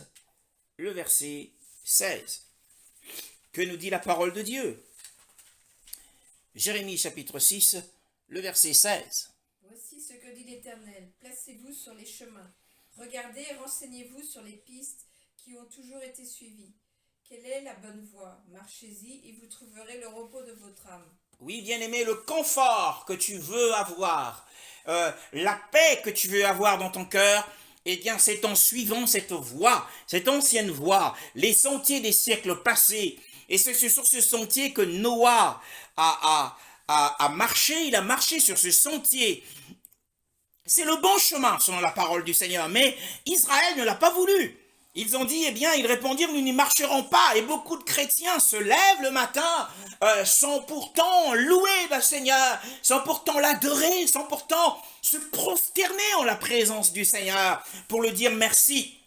le verset 16. Que nous dit la parole de Dieu? Jérémie chapitre 6, le verset 16. Voici ce que dit l'Éternel. Placez-vous sur les chemins. Regardez et renseignez-vous sur les pistes qui ont toujours été suivies. Quelle est la bonne voie? Marchez-y et vous trouverez le repos de votre âme. Oui, bien-aimé, le confort que tu veux avoir, la paix que tu veux avoir dans ton cœur, eh bien, c'est en suivant cette voie, cette ancienne voie, les sentiers des siècles passés. Et c'est sur ce sentier que Noah a marché, il a marché sur ce sentier. C'est le bon chemin, selon la parole du Seigneur, mais Israël ne l'a pas voulu. Ils ont dit, eh bien, ils répondirent, nous n'y marcherons pas. Et beaucoup de chrétiens se lèvent le matin, sans pourtant louer le Seigneur, sans pourtant l'adorer, sans pourtant se prosterner en la présence du Seigneur pour le dire merci.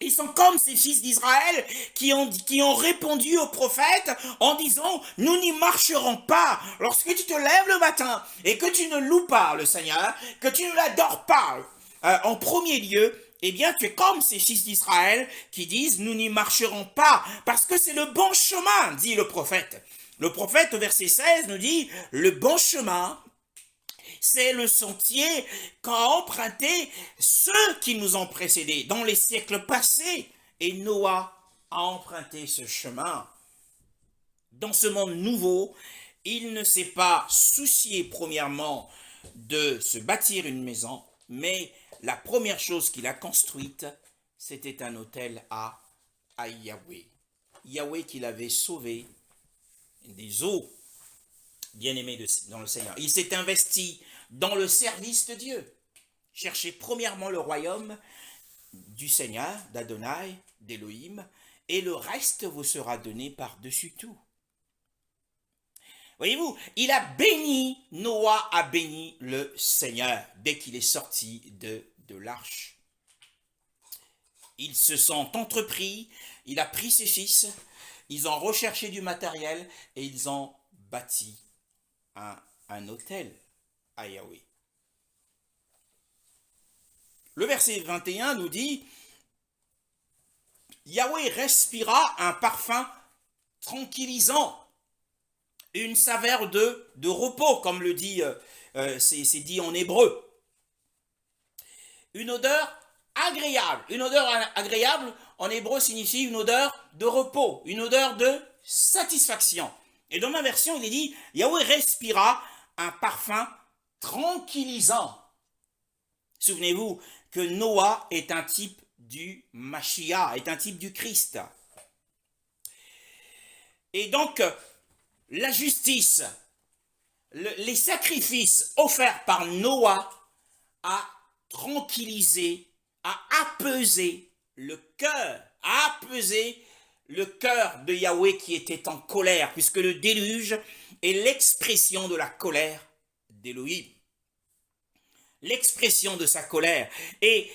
Ils sont comme ces fils d'Israël qui ont répondu au prophète en disant, nous n'y marcherons pas. Lorsque tu te lèves le matin et que tu ne loues pas le Seigneur, que tu ne l'adores pas en premier lieu, eh bien, tu es comme ces fils d'Israël qui disent, nous n'y marcherons pas, parce que c'est le bon chemin, dit le prophète. Le prophète, au verset 16, nous dit, le bon chemin, c'est le sentier qu'ont emprunté ceux qui nous ont précédés dans les siècles passés. Et Noah a emprunté ce chemin. Dans ce monde nouveau, il ne s'est pas soucié premièrement de se bâtir une maison, mais la première chose qu'il a construite, c'était un autel à Yahweh. Yahweh qui l'avait sauvé des eaux, bien-aimés dans le Seigneur. Il s'est investi dans le service de Dieu. Cherchez premièrement le royaume du Seigneur, d'Adonai, d'Élohim, et le reste vous sera donné par-dessus tout. Voyez-vous, il a béni, Noah a béni le Seigneur dès qu'il est sorti de l'arche. ils se sont entrepris, il a pris ses fils, ils ont recherché du matériel et ils ont bâti un autel à Yahweh. Le verset 21 nous dit, Yahweh respira un parfum tranquillisant, une saveur de repos, comme le dit, c'est dit en hébreu. Une odeur agréable. Une odeur agréable, en hébreu, signifie une odeur de repos, une odeur de satisfaction. Et dans ma version, il est dit, Yahweh respira un parfum tranquillisant. Souvenez-vous que Noah est un type du Mashiach, est un type du Christ. Et donc, la justice, les sacrifices offerts par Noah a tranquillisé, a apaisé le cœur, de Yahweh qui était en colère, puisque le déluge est l'expression de la colère d'Élohim. L'expression de sa colère. Et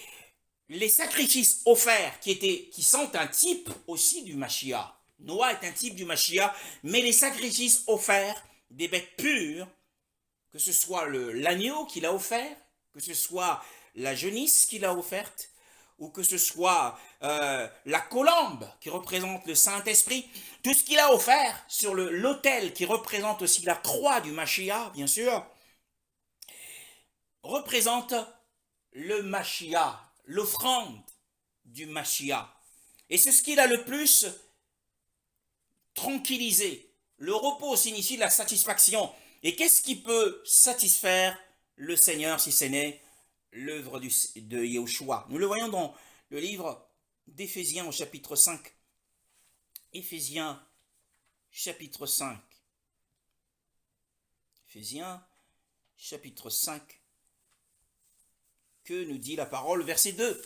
les sacrifices offerts qui sont un type aussi du Mashiach. Noah est un type du Mashiach, mais les sacrifices offerts des bêtes pures, que ce soit l'agneau qu'il a offert, que ce soit la genisse qu'il a offerte, ou que ce soit la colombe qui représente le Saint-Esprit, tout ce qu'il a offert sur l'autel qui représente aussi la croix du Mashiach, bien sûr, représente le Mashiach, l'offrande du Mashiach. Et c'est ce qu'il a le plus tranquillisé. Le repos signifie la satisfaction. Et qu'est-ce qui peut satisfaire le Seigneur si ce n'est l'œuvre de Yahushua? Nous le voyons dans le livre d'Éphésiens au chapitre 5. Éphésiens chapitre 5. Éphésiens chapitre 5. Que nous dit la parole? Verset 2.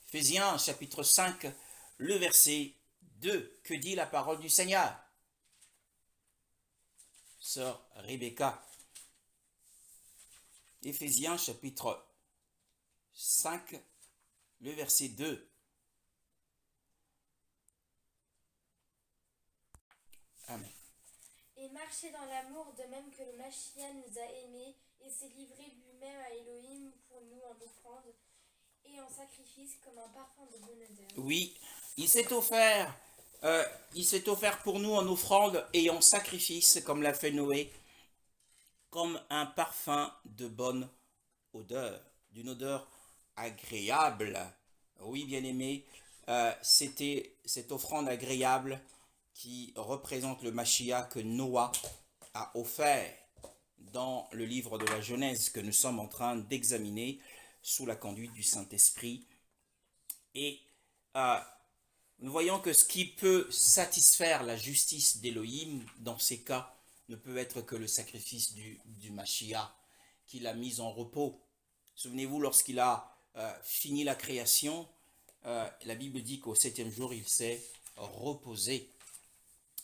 Éphésiens chapitre 5, le verset 2. Que dit la parole du Seigneur? Sœur Rebecca. Éphésiens chapitre 5, le verset 2. Amen. Et marcher dans l'amour de même que le Mashiach nous a aimés et s'est livré lui-même à Elohim pour nous en offrande et en sacrifice comme un parfum de bonne odeur. Oui, il s'est offert pour nous en offrande et en sacrifice, comme l'a fait Noé, comme un parfum de bonne odeur, d'une odeur agréable. Oui, bien-aimé, c'était cette offrande agréable qui représente le Mashiach que Noah a offert dans le livre de la Genèse que nous sommes en train d'examiner sous la conduite du Saint-Esprit. Et nous voyons que ce qui peut satisfaire la justice d'Élohim dans ces cas ne peut être que le sacrifice du Mashiach qu'il a mis en repos. Souvenez-vous, lorsqu'il a fini la création, la Bible dit qu'au 7e jour, il s'est reposé.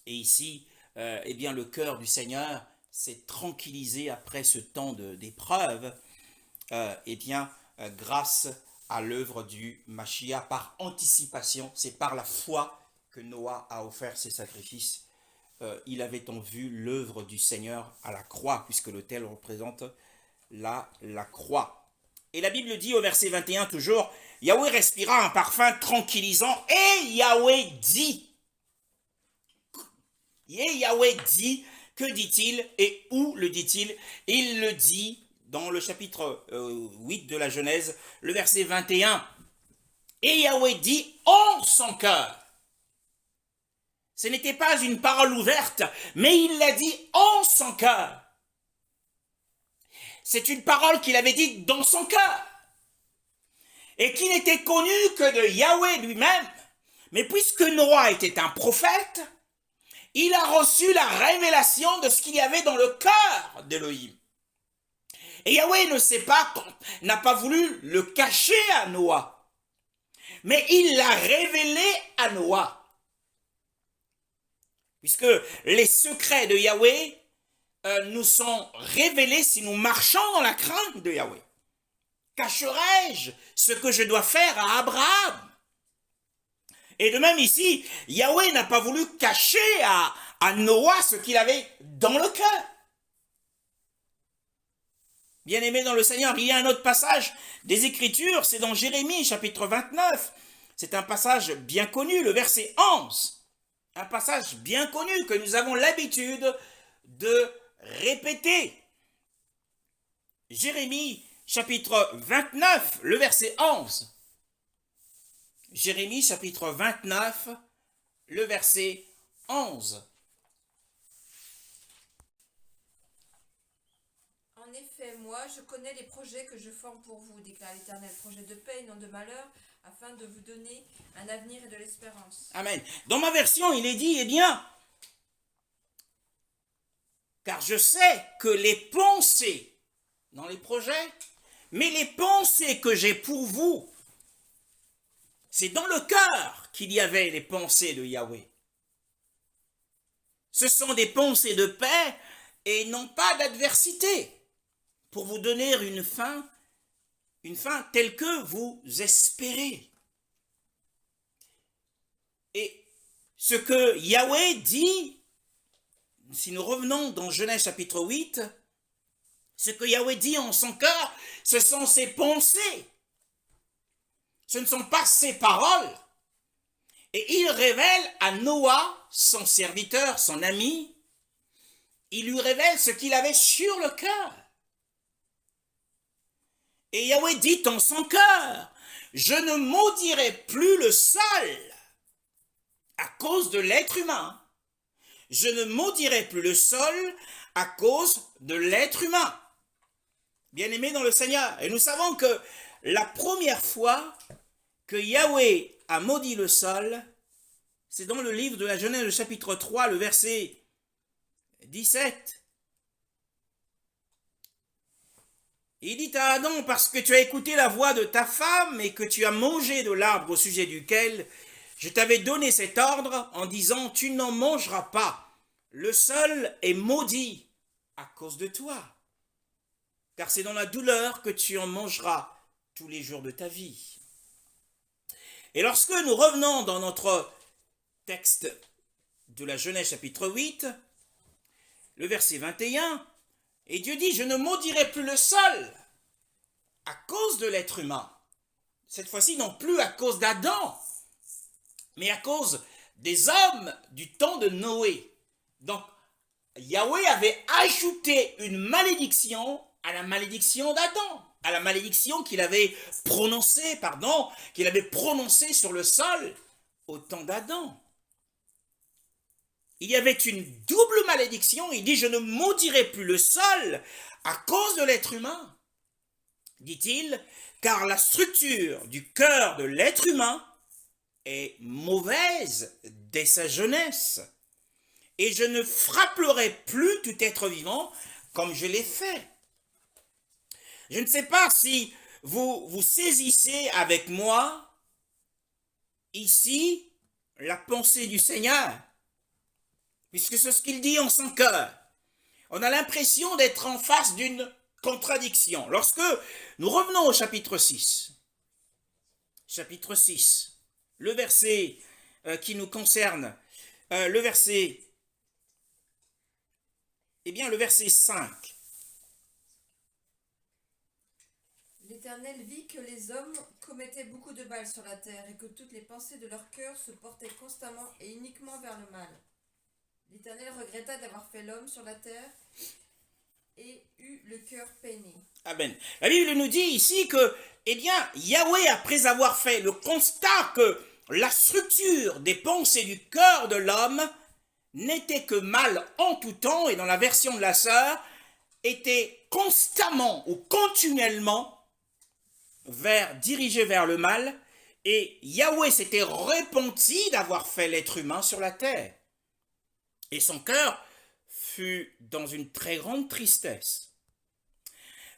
Et ici, eh bien, le cœur du Seigneur s'est tranquillisé après ce temps d'épreuve, eh bien, grâce à l'œuvre du Mashiach, par anticipation. C'est par la foi que Noah a offert ses sacrifices. Il avait en vue l'œuvre du Seigneur à la croix, puisque l'autel représente la croix. Et la Bible dit au verset 21 toujours, Yahweh respira un parfum tranquillisant et Yahweh dit. Et Yahweh dit, que dit-il et où le dit-il? Il le dit dans le chapitre 8 de la Genèse, le verset 21. Et Yahweh dit en son cœur. Ce n'était pas une parole ouverte, mais il l'a dit en son cœur. C'est une parole qu'il avait dite dans son cœur. Et qui n'était connue que de Yahweh lui-même. Mais puisque Noah était un prophète, il a reçu la révélation de ce qu'il y avait dans le cœur d'Élohim. Et Yahweh n'a pas voulu le cacher à Noah. Mais il l'a révélé à Noah. Puisque les secrets de Yahweh nous sont révélés si nous marchons dans la crainte de Yahweh. Cacherai-je ce que je dois faire à Abraham? Et de même ici, Yahweh n'a pas voulu cacher à Noah ce qu'il avait dans le cœur. Bien-aimé dans le Seigneur, il y a un autre passage des Écritures, c'est dans Jérémie chapitre 29. C'est un passage bien connu, le verset 11. Un passage bien connu que nous avons l'habitude de répéter. Jérémie chapitre 29, le verset 11. Jérémie chapitre 29, le verset 11. En effet, moi, je connais les projets que je forme pour vous, déclare l'Éternel, projets de paix et non de malheur, afin de vous donner un avenir et de l'espérance. Amen. Dans ma version, il est dit, eh bien, car je sais que les pensées, dans les projets, mais les pensées que j'ai pour vous, c'est dans le cœur qu'il y avait les pensées de Yahweh. Ce sont des pensées de paix et non pas d'adversité, pour vous donner une fin telle que vous espérez. Et ce que Yahweh dit, si nous revenons dans Genèse chapitre 8, ce que Yahweh dit en son cœur, ce sont ses pensées. Ce ne sont pas ses paroles. Et il révèle à Noah, son serviteur, son ami, il lui révèle ce qu'il avait sur le cœur. Et Yahweh dit en son cœur, je ne maudirai plus le sol à cause de l'être humain. Je ne maudirai plus le sol à cause de l'être humain. Bien-aimés dans le Seigneur, et nous savons que la première fois que Yahweh a maudit le sol, c'est dans le livre de la Genèse, le chapitre 3, le verset 17. Il dit à Adam, parce que tu as écouté la voix de ta femme et que tu as mangé de l'arbre au sujet duquel je t'avais donné cet ordre en disant, tu n'en mangeras pas. Le sol est maudit à cause de toi, car c'est dans la douleur que tu en mangeras tous les jours de ta vie. Et lorsque nous revenons dans notre texte de la Genèse chapitre 8, le verset 21, et Dieu dit, je ne maudirai plus le sol à cause de l'être humain. Cette fois-ci, non plus à cause d'Adam, mais à cause des hommes du temps de Noé. Donc, Yahweh avait ajouté une malédiction à la malédiction d'Adam, à la malédiction qu'il avait prononcée sur le sol au temps d'Adam. Il y avait une double malédiction. Il dit, je ne maudirai plus le sol à cause de l'être humain, dit-il, car la structure du cœur de l'être humain est mauvaise dès sa jeunesse. Et je ne frapperai plus tout être vivant comme je l'ai fait. Je ne sais pas si vous saisissez avec moi ici la pensée du Seigneur, puisque c'est ce qu'il dit en son cœur. On a l'impression d'être en face d'une contradiction. Lorsque nous revenons au chapitre 6, le verset qui nous concerne, le verset 5. L'Éternel vit que les hommes commettaient beaucoup de mal sur la terre et que toutes les pensées de leur cœur se portaient constamment et uniquement vers le mal. L'Éternel regretta d'avoir fait l'homme sur la terre et eut le cœur peiné. Amen. La Bible nous dit ici que, Yahweh, après avoir fait le constat que la structure des pensées du cœur de l'homme n'était que mal en tout temps, et dans la version de la sœur, était constamment ou continuellement dirigé vers le mal, et Yahweh s'était repenti d'avoir fait l'être humain sur la terre. Et son cœur fut dans une très grande tristesse.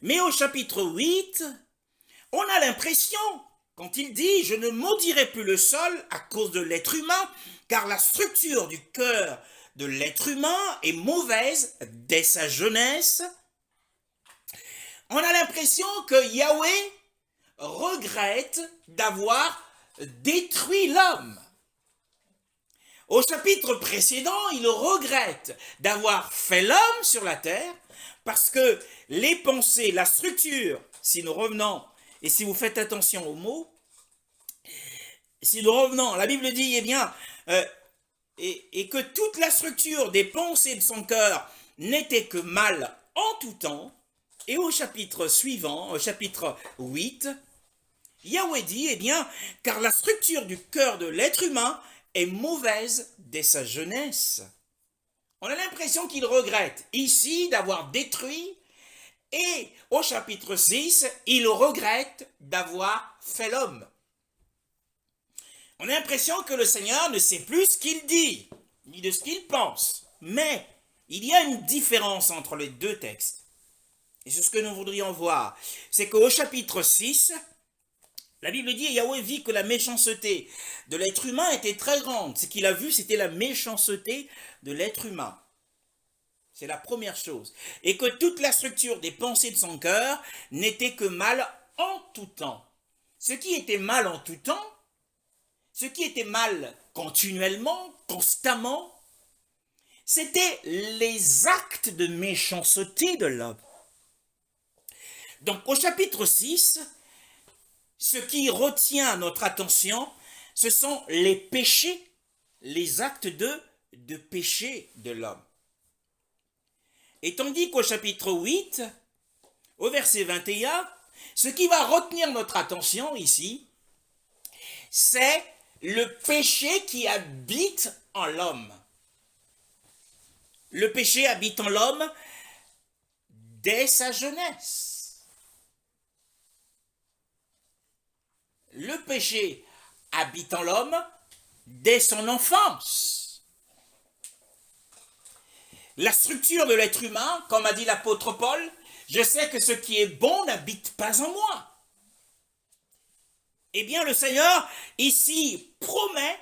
Mais au chapitre 8, on a l'impression, quand il dit « Je ne maudirai plus le sol à cause de l'être humain, car la structure du cœur de l'être humain est mauvaise dès sa jeunesse », on a l'impression que Yahweh regrette d'avoir détruit l'homme. Au chapitre précédent, il regrette d'avoir fait l'homme sur la terre parce que les pensées, la structure, si nous revenons, et si vous faites attention aux mots, si nous revenons, la Bible dit, eh bien, et que toute la structure des pensées de son cœur n'était que mal en tout temps, et au chapitre suivant, au chapitre 8, Yahweh dit, eh bien, car la structure du cœur de l'être humain est mauvaise dès sa jeunesse. On a l'impression qu'il regrette ici d'avoir détruit, et au chapitre 6, il regrette d'avoir fait l'homme. On a l'impression que le Seigneur ne sait plus ce qu'il dit, ni de ce qu'il pense. Mais il y a une différence entre les deux textes. Et c'est ce que nous voudrions voir. C'est qu'au chapitre 6, la Bible dit, Yahweh vit que la méchanceté de l'être humain était très grande. Ce qu'il a vu, c'était la méchanceté de l'être humain. C'est la première chose. Et que toute la structure des pensées de son cœur n'était que mal en tout temps. Ce qui était mal en tout temps, ce qui était mal continuellement, constamment, c'était les actes de méchanceté de l'homme. Donc au chapitre 6, ce qui retient notre attention, ce sont les péchés, les actes de péché de l'homme. Et tandis qu'au chapitre 8, au verset 21, ce qui va retenir notre attention ici, c'est le péché qui habite en l'homme. Le péché habite en l'homme dès sa jeunesse. Le péché habite en l'homme dès son enfance. La structure de l'être humain, comme a dit l'apôtre Paul, je sais que ce qui est bon n'habite pas en moi. Eh bien, le Seigneur, ici, promet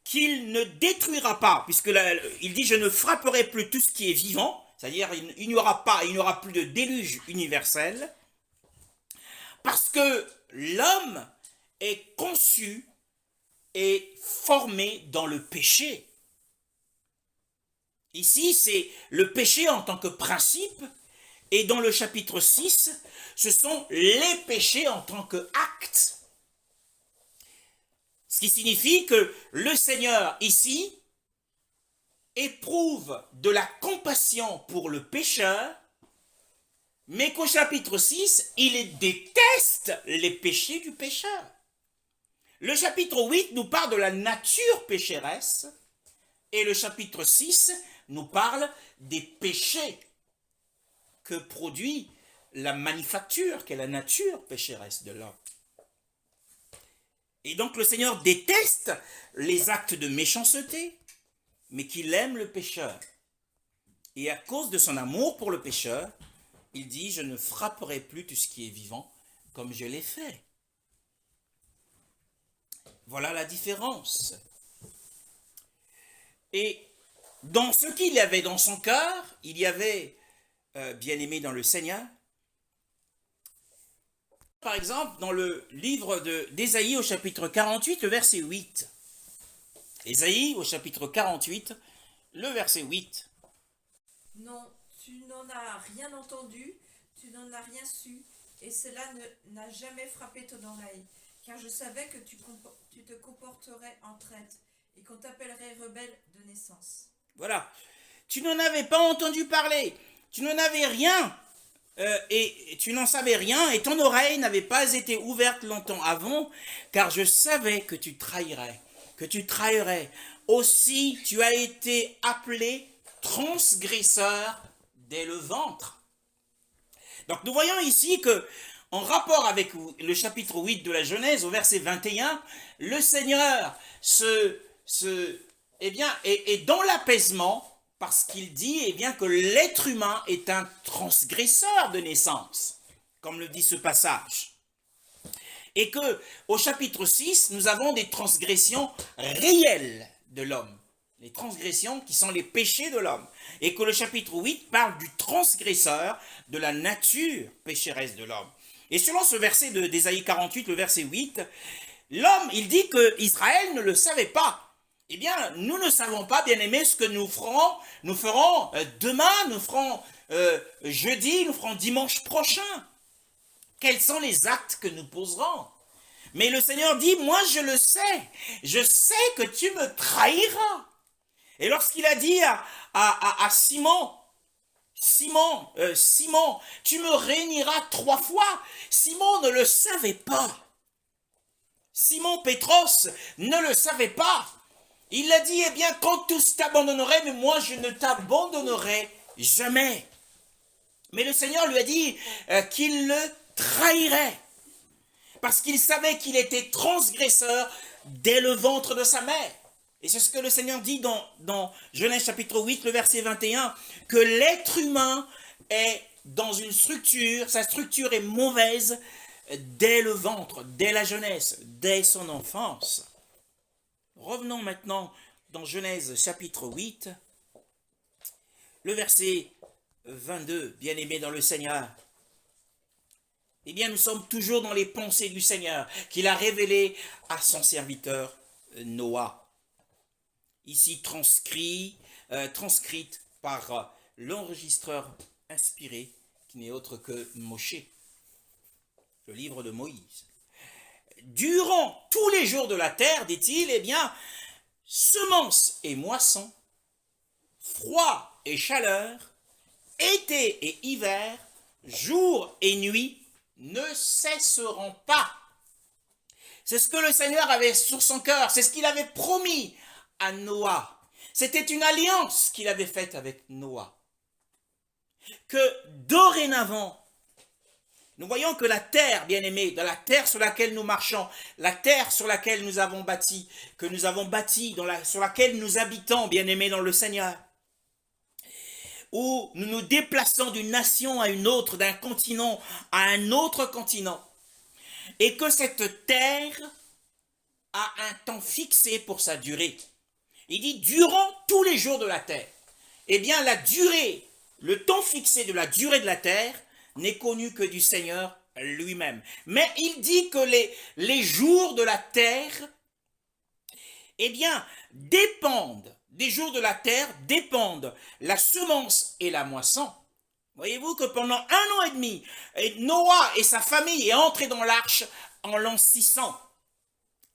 qu'il ne détruira pas, puisque là, il dit, je ne frapperai plus tout ce qui est vivant, c'est-à-dire, il n'y aura plus de déluge universel, parce que l'homme est conçu et formé dans le péché. Ici, c'est le péché en tant que principe, et dans le chapitre 6, ce sont les péchés en tant qu'actes. Ce qui signifie que le Seigneur, ici, éprouve de la compassion pour le pécheur, mais qu'au chapitre 6, il déteste les péchés du pécheur. Le chapitre 8 nous parle de la nature pécheresse, et le chapitre 6 nous parle des péchés que produit la manufacture, qu'est la nature pécheresse de l'homme. Et donc le Seigneur déteste les actes de méchanceté, mais qu'il aime le pécheur. Et à cause de son amour pour le pécheur, il dit, je ne frapperai plus tout ce qui est vivant comme je l'ai fait. Voilà la différence. Et dans ce qu'il y avait dans son cœur, il y avait, bien-aimé dans le Seigneur, par exemple, dans le livre d'Ésaïe au chapitre 48, le verset 8. Ésaïe au chapitre 48, le verset 8. Non, tu n'en as rien entendu, tu n'en as rien su, et cela n'a jamais frappé ton oreille, car je savais que tu te comporterais en traître, et qu'on t'appellerait rebelle de naissance. Voilà. Tu n'en avais pas entendu parler, tu n'en avais rien. Et tu n'en savais rien, et ton oreille n'avait pas été ouverte longtemps avant, car je savais que tu trahirais. Aussi, tu as été appelé transgresseur dès le ventre. Donc nous voyons ici que, en rapport avec le chapitre 8 de la Genèse, au verset 21, le Seigneur est dans l'apaisement, parce qu'il dit que l'être humain est un transgresseur de naissance, comme le dit ce passage. Et que au chapitre 6, nous avons des transgressions réelles de l'homme, les transgressions qui sont les péchés de l'homme. Et que le chapitre 8 parle du transgresseur, de la nature pécheresse de l'homme. Et selon ce verset d'Ésaïe 48, le verset 8, l'homme, il dit que Israël ne le savait pas. Eh bien, nous ne savons pas, bien-aimés, ce que nous ferons. Nous ferons demain, nous ferons jeudi, nous ferons dimanche prochain. Quels sont les actes que nous poserons? Mais le Seigneur dit, moi je le sais. Je sais que tu me trahiras. Et lorsqu'il a dit à Simon, Simon, tu me réuniras 3 fois. Simon ne le savait pas. Simon Pétros ne le savait pas. Il a dit, eh bien, quand tous t'abandonneraient, mais moi je ne t'abandonnerai jamais. Mais le Seigneur lui a dit qu'il le trahirait. Parce qu'il savait qu'il était transgresseur dès le ventre de sa mère. Et c'est ce que le Seigneur dit dans Genèse chapitre 8, le verset 21, que l'être humain est dans une structure, sa structure est mauvaise dès le ventre, dès la jeunesse, dès son enfance. Revenons maintenant dans Genèse chapitre 8, le verset 22, bien-aimés dans le Seigneur. Eh bien, nous sommes toujours dans les pensées du Seigneur qu'il a révélées à son serviteur Noah. Ici transcrite par l'enregistreur inspiré qui n'est autre que Moshe, le livre de Moïse. Durant tous les jours de la terre, dit-il, eh bien, semences et moissons, froid et chaleur, été et hiver, jour et nuit, ne cesseront pas. C'est ce que le Seigneur avait sur son cœur, c'est ce qu'il avait promis à Noah. C'était une alliance qu'il avait faite avec Noah. Que dorénavant, nous voyons que la terre, bien-aimée, dans la terre sur laquelle nous marchons, la terre sur laquelle nous avons bâti, que nous avons bâti, sur laquelle nous habitons, bien-aimés dans le Seigneur, où nous nous déplaçons d'une nation à une autre, d'un continent à un autre continent, et que cette terre a un temps fixé pour sa durée. Il dit durant tous les jours de la terre. Eh bien la durée, le temps fixé de la durée de la terre n'est connu que du Seigneur lui-même. Mais il dit que les jours de la terre, eh bien, dépendent, des jours de la terre dépendent la semence et la moisson. Voyez-vous que pendant 1 an et demi, Noah et sa famille est entré dans l'arche en l'an 600.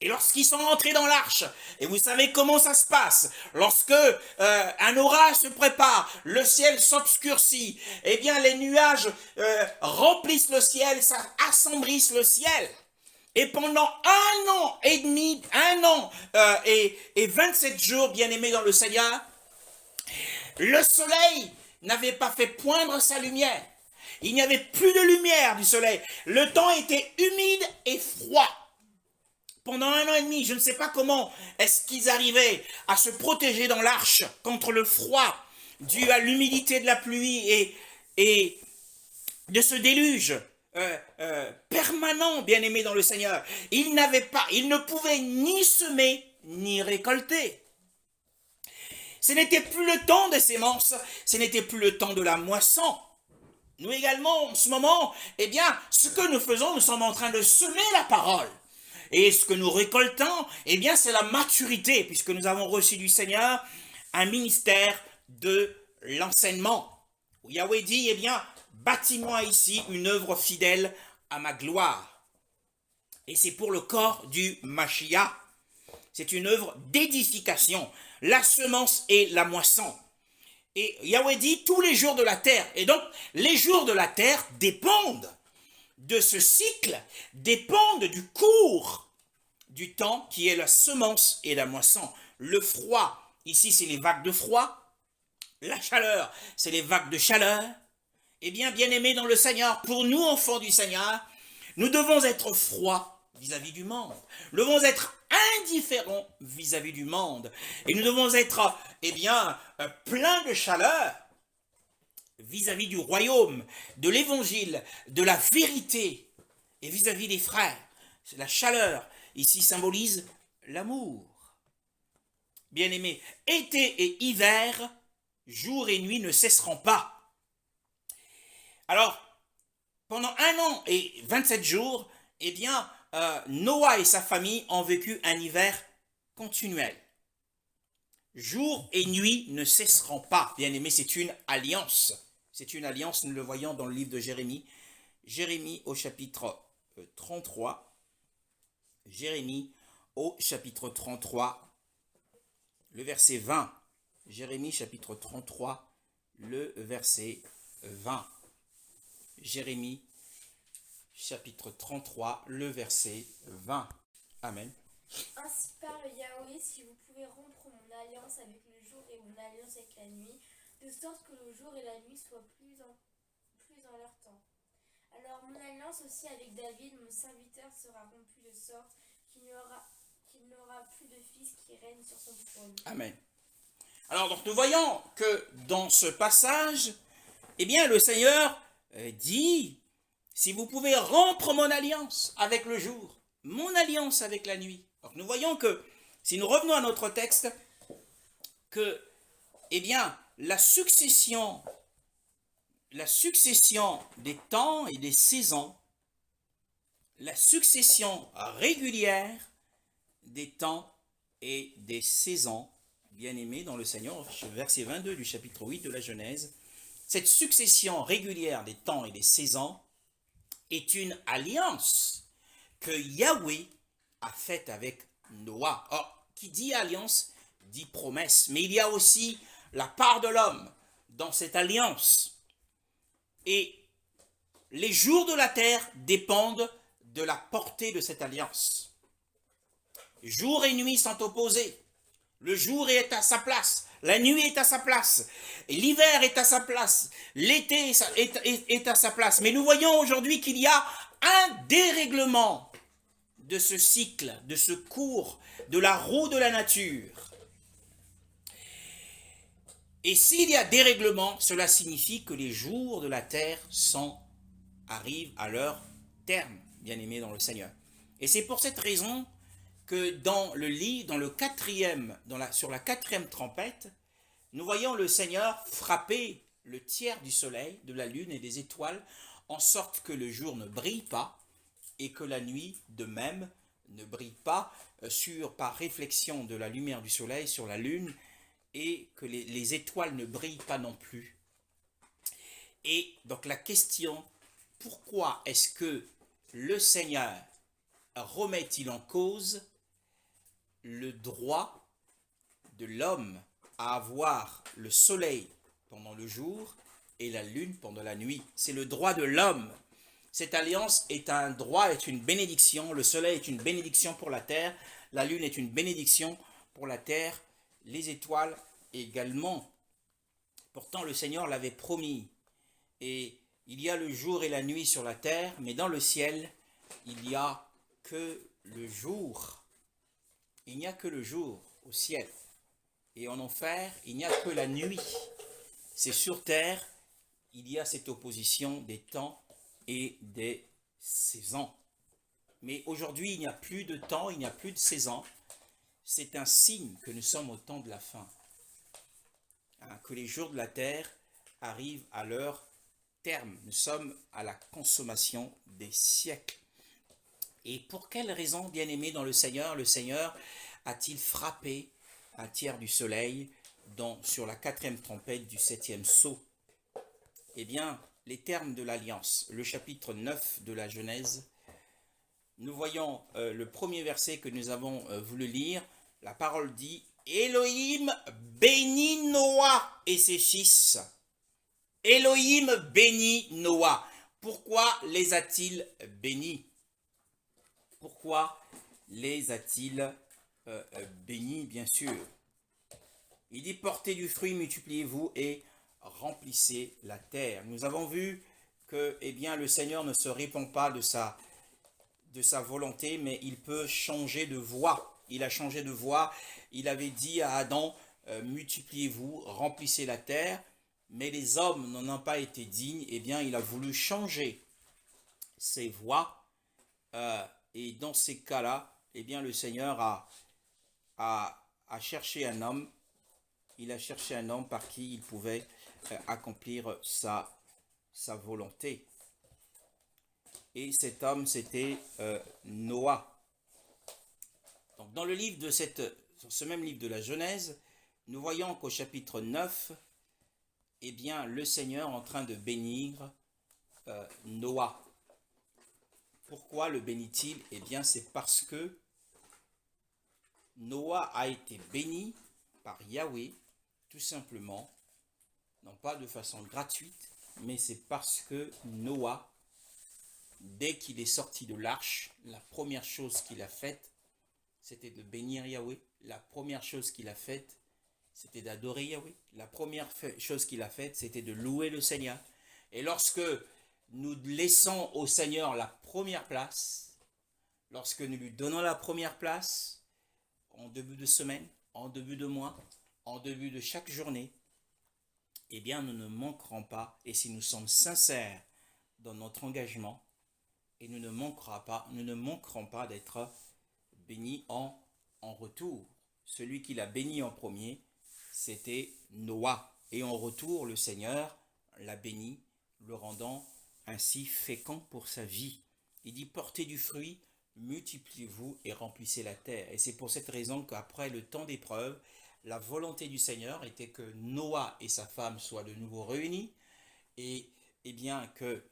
Et lorsqu'ils sont entrés dans l'arche, et vous savez comment ça se passe, lorsque un orage se prépare, le ciel s'obscurcit, eh bien les nuages remplissent le ciel, ça assombrisse le ciel. Et pendant 1 an et demi, 1 an et 27 jours, bien-aimés dans le Seigneur, le soleil n'avait pas fait poindre sa lumière. Il n'y avait plus de lumière du soleil. Le temps était humide et froid. Pendant 1 an et demi, je ne sais pas comment est-ce qu'ils arrivaient à se protéger dans l'arche contre le froid dû à l'humidité de la pluie et de ce déluge permanent, bien-aimé dans le Seigneur. Ils ne pouvaient ni semer ni récolter. Ce n'était plus le temps des semences, ce n'était plus le temps de la moisson. Nous également, en ce moment, eh bien, ce que nous faisons, nous sommes en train de semer la parole. Et ce que nous récoltons, eh bien, c'est la maturité, puisque nous avons reçu du Seigneur un ministère de l'enseignement. Yahweh dit, eh bien, bâtis-moi ici une œuvre fidèle à ma gloire. Et c'est pour le corps du Mashiach. C'est une œuvre d'édification, la semence et la moisson. Et Yahweh dit tous les jours de la terre. Et donc, les jours de la terre dépendent de ce cycle, dépendent du cours du temps qui est la semence et la moisson. Le froid, ici c'est les vagues de froid. La chaleur, c'est les vagues de chaleur. Eh bien, bien-aimés dans le Seigneur, pour nous, enfants du Seigneur, nous devons être froids vis-à-vis du monde. Nous devons être indifférents vis-à-vis du monde. Et nous devons être, eh bien, pleins de chaleur vis-à-vis du royaume, de l'évangile, de la vérité et vis-à-vis des frères. La chaleur, ici, symbolise l'amour. Bien-aimés, été et hiver, jour et nuit ne cesseront pas. Alors, pendant 1 an et 27 jours, eh bien, Noah et sa famille ont vécu un hiver continuel. Jour et nuit ne cesseront pas. Bien aimé, c'est une alliance. C'est une alliance, nous le voyons dans le livre de Jérémie. Jérémie au chapitre 33. Jérémie au chapitre 33, le verset 20. Jérémie chapitre 33, le verset 20. Jérémie chapitre 33, le verset 20. Amen. Ainsi parle Yahweh, si vous pouvez rompre mon alliance avec le jour et mon alliance avec la nuit, de sorte que le jour et la nuit soient plus en leur temps. Alors mon alliance aussi avec David, mon serviteur, sera rompue de sorte qu'il n'aura plus de fils qui règne sur son trône. Amen. Alors donc nous voyons que dans ce passage, eh bien le Seigneur dit, si vous pouvez rompre mon alliance avec le jour, mon alliance avec la nuit. Donc nous voyons que, si nous revenons à notre texte, que, eh bien, la succession des temps et des saisons, la succession régulière des temps et des saisons, bien-aimés dans le Seigneur, verset 22 du chapitre 8 de la Genèse, cette succession régulière des temps et des saisons est une alliance que Yahweh a faite avec Noah. Or, qui dit alliance, dit promesse. Mais il y a aussi la part de l'homme dans cette alliance. Et les jours de la terre dépendent de la portée de cette alliance. Jour et nuit sont opposés. Le jour est à sa place, la nuit est à sa place, l'hiver est à sa place, l'été est à sa place. Mais nous voyons aujourd'hui qu'il y a un dérèglement de ce cycle, de ce cours, de la roue de la nature. Et s'il y a dérèglement, cela signifie que les jours de la terre arrivent à leur terme, bien-aimés dans le Seigneur. Et c'est pour cette raison que dans le lit, sur la quatrième trompette, nous voyons le Seigneur frapper le tiers du soleil, de la lune et des étoiles, en sorte que le jour ne brille pas et que la nuit, de même, ne brille pas par réflexion de la lumière du soleil sur la lune, et que les étoiles ne brillent pas non plus. Et donc la question, pourquoi est-ce que le Seigneur remet-il en cause le droit de l'homme à avoir le soleil pendant le jour et la lune pendant la nuit? C'est le droit de l'homme. Cette alliance est un droit, est une bénédiction. Le soleil est une bénédiction pour la terre. La lune est une bénédiction pour la terre. Les étoiles également. Pourtant, le Seigneur l'avait promis. Et il y a le jour et la nuit sur la terre, mais dans le ciel, il n'y a que le jour. Il n'y a que le jour au ciel. Et en enfer, il n'y a que la nuit. C'est sur terre, il y a cette opposition des temps et des saisons. Mais aujourd'hui, il n'y a plus de temps, il n'y a plus de saison. C'est un signe que nous sommes au temps de la fin. Que les jours de la terre arrivent à leur terme. Nous sommes à la consommation des siècles. Et pour quelle raison, bien-aimés dans le Seigneur a-t-il frappé un tiers du soleil sur la quatrième trompette du septième sceau? Eh bien, les termes de l'alliance, le chapitre 9 de la Genèse, nous voyons le premier verset que nous avons voulu lire. La parole dit « Elohim bénit Noah et ses fils. » Elohim bénit Noah. Pourquoi les a-t-il bénis? Pourquoi les a-t-il bénis, bien sûr? Il dit « Portez du fruit, multipliez-vous et remplissez la terre. » Nous avons vu que le Seigneur ne se répand pas de sa volonté, mais il peut changer de voie. Il a changé de voie. Il avait dit à Adam, multipliez-vous, remplissez la terre. Mais les hommes n'en ont pas été dignes. Il a voulu changer ses voies. Et dans ces cas-là, le Seigneur a cherché un homme. Il a cherché un homme par qui il pouvait accomplir sa volonté. Et cet homme, c'était Noah. Donc, dans ce même livre de la Genèse, nous voyons qu'au chapitre 9, eh bien, le Seigneur est en train de bénir Noah. Pourquoi le bénit-il? Eh bien, c'est parce que Noah a été béni par Yahweh, tout simplement, non pas de façon gratuite, mais c'est parce que Noah, dès qu'il est sorti de l'arche, la première chose qu'il a faite, c'était de bénir Yahweh. La première chose qu'il a faite, c'était d'adorer Yahweh. La première chose qu'il a faite, c'était de louer le Seigneur. Et lorsque nous laissons au Seigneur la première place, lorsque nous lui donnons la première place, en début de semaine, en début de mois, en début de chaque journée, eh bien nous ne manquerons pas, et si nous sommes sincères dans notre engagement, et nous ne manquerons pas d'être bénis en retour. Celui qui l'a béni en premier, c'était Noah. Et en retour, le Seigneur l'a béni, le rendant ainsi fécond pour sa vie. Il dit, portez du fruit, multipliez-vous et remplissez la terre. Et c'est pour cette raison qu'après le temps d'épreuve, la volonté du Seigneur était que Noah et sa femme soient de nouveau réunis et bien que